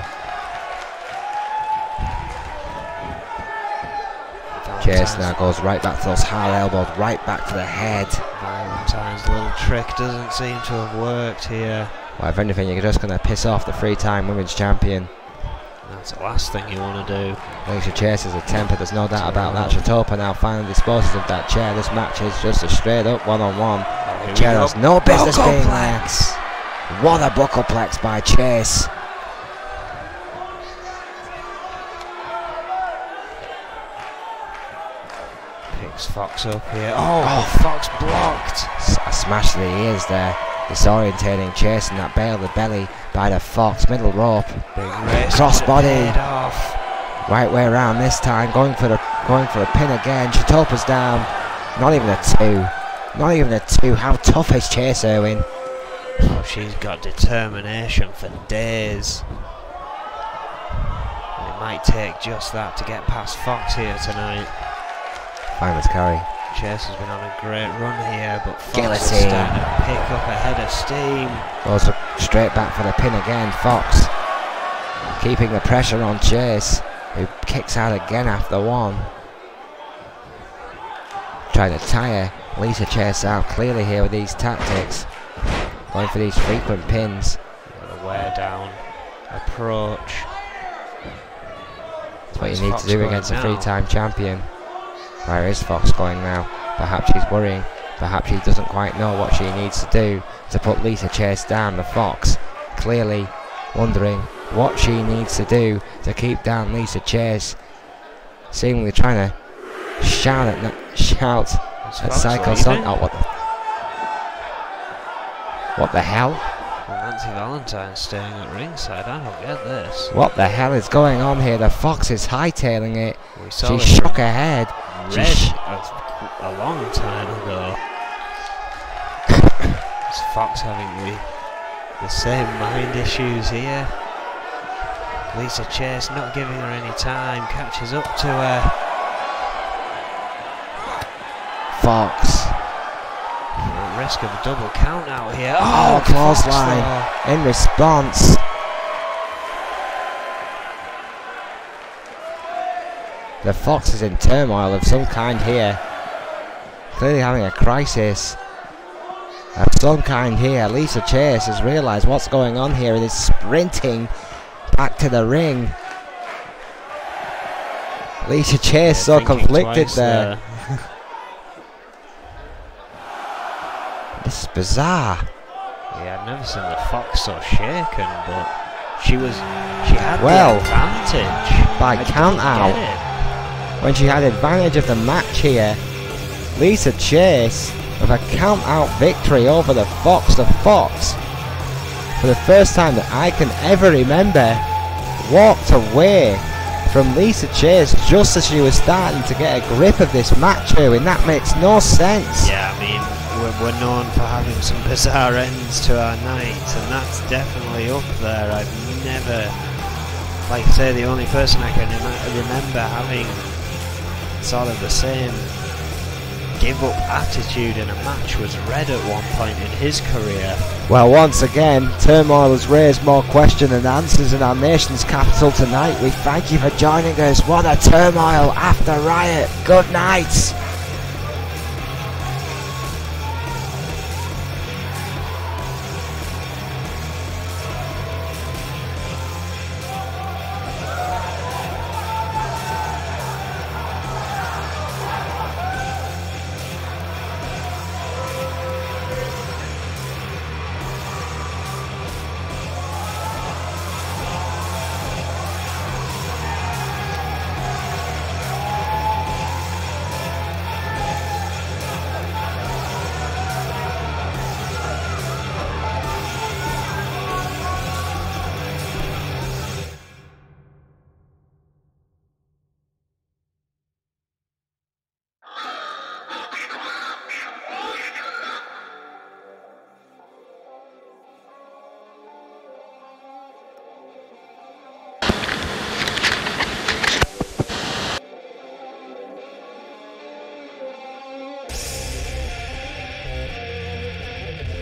Speaker 1: Chase now goes right back to those hard elbows, right back to the head.
Speaker 2: Valentine's little trick doesn't seem to have worked here.
Speaker 1: Well, if anything, you're just going to piss off the 3-time women's champion.
Speaker 2: That's the last thing you want to do.
Speaker 1: Alicia Chase is a temper, there's no doubt about that. Chatopa now finally disposes of that chair. This match is just a straight up one-on-one. The chair has no business being there. What a buckleplex by Chase.
Speaker 2: Picks Fox up here. Oh, Fox blocked.
Speaker 1: A smash to the ears there. Disorientating Chase and that bail the belly by the Fox. Middle rope.
Speaker 2: Big race.
Speaker 1: Crossbody.
Speaker 2: Off.
Speaker 1: Right way around this time. Going for a pin again. Chatopa's down. Not even a 2. Not even a 2. How tough is Chase, Owen?
Speaker 2: Oh, she's got determination for days. It might take just that to get past Fox here tonight.
Speaker 1: Fireman's carry.
Speaker 2: Chase has been on a great run here, but Fox is
Speaker 1: Guillotine.
Speaker 2: starting to pick up a head of steam.
Speaker 1: Goes straight back for the pin again. Fox keeping the pressure on Chase, who kicks out again after 1. Trying to tire Lisa Chase out clearly here with these tactics. Going for these frequent pins.
Speaker 2: A wear down approach.
Speaker 1: That's what you need to do against a 3-time champion. Where is Fox going now? Perhaps she's worrying.
Speaker 3: Perhaps she doesn't quite know what she needs to do to put Lisa Chase down. The Fox clearly wondering what she needs to do to keep down Lisa Chase. Seemingly trying to shout at Psycho Son. Oh, what the hell?
Speaker 2: Well, Nancy Valentine's staying at ringside. I don't get this.
Speaker 3: What the hell is going on here? The Fox is hightailing it.
Speaker 2: She
Speaker 3: shook her head.
Speaker 2: A long time ago. Is Fox having the same mind issues here? Lisa Chase not giving her any time, catches up to her.
Speaker 3: Fox.
Speaker 2: At risk of a double count out here.
Speaker 3: Oh, clothesline in response. The Fox is in turmoil of some kind here. Clearly having a crisis of some kind here. Lisa Chase has realised what's going on here and is sprinting back to the ring. Lisa Chase so conflicted there. This is bizarre.
Speaker 2: Yeah, I've never seen the Fox so shaken, but she had
Speaker 3: well,
Speaker 2: the advantage.
Speaker 3: By count out, when she had advantage of the match here, Lisa Chase with a count out victory over the Fox. The Fox, for the first time that I can ever remember, walked away from Lisa Chase just as she was starting to get a grip of this match here, and that makes no sense.
Speaker 2: Yeah, I mean, we're known for having some bizarre ends to our nights, and that's definitely up there. I've never, like I say, the only person I can remember having sort of the same give up attitude in a match was Red at one point in his career.
Speaker 3: Well, once again, Turmoil has raised more questions than answers in our nation's capital tonight. We thank you for joining us. What a turmoil after Riot. Good night.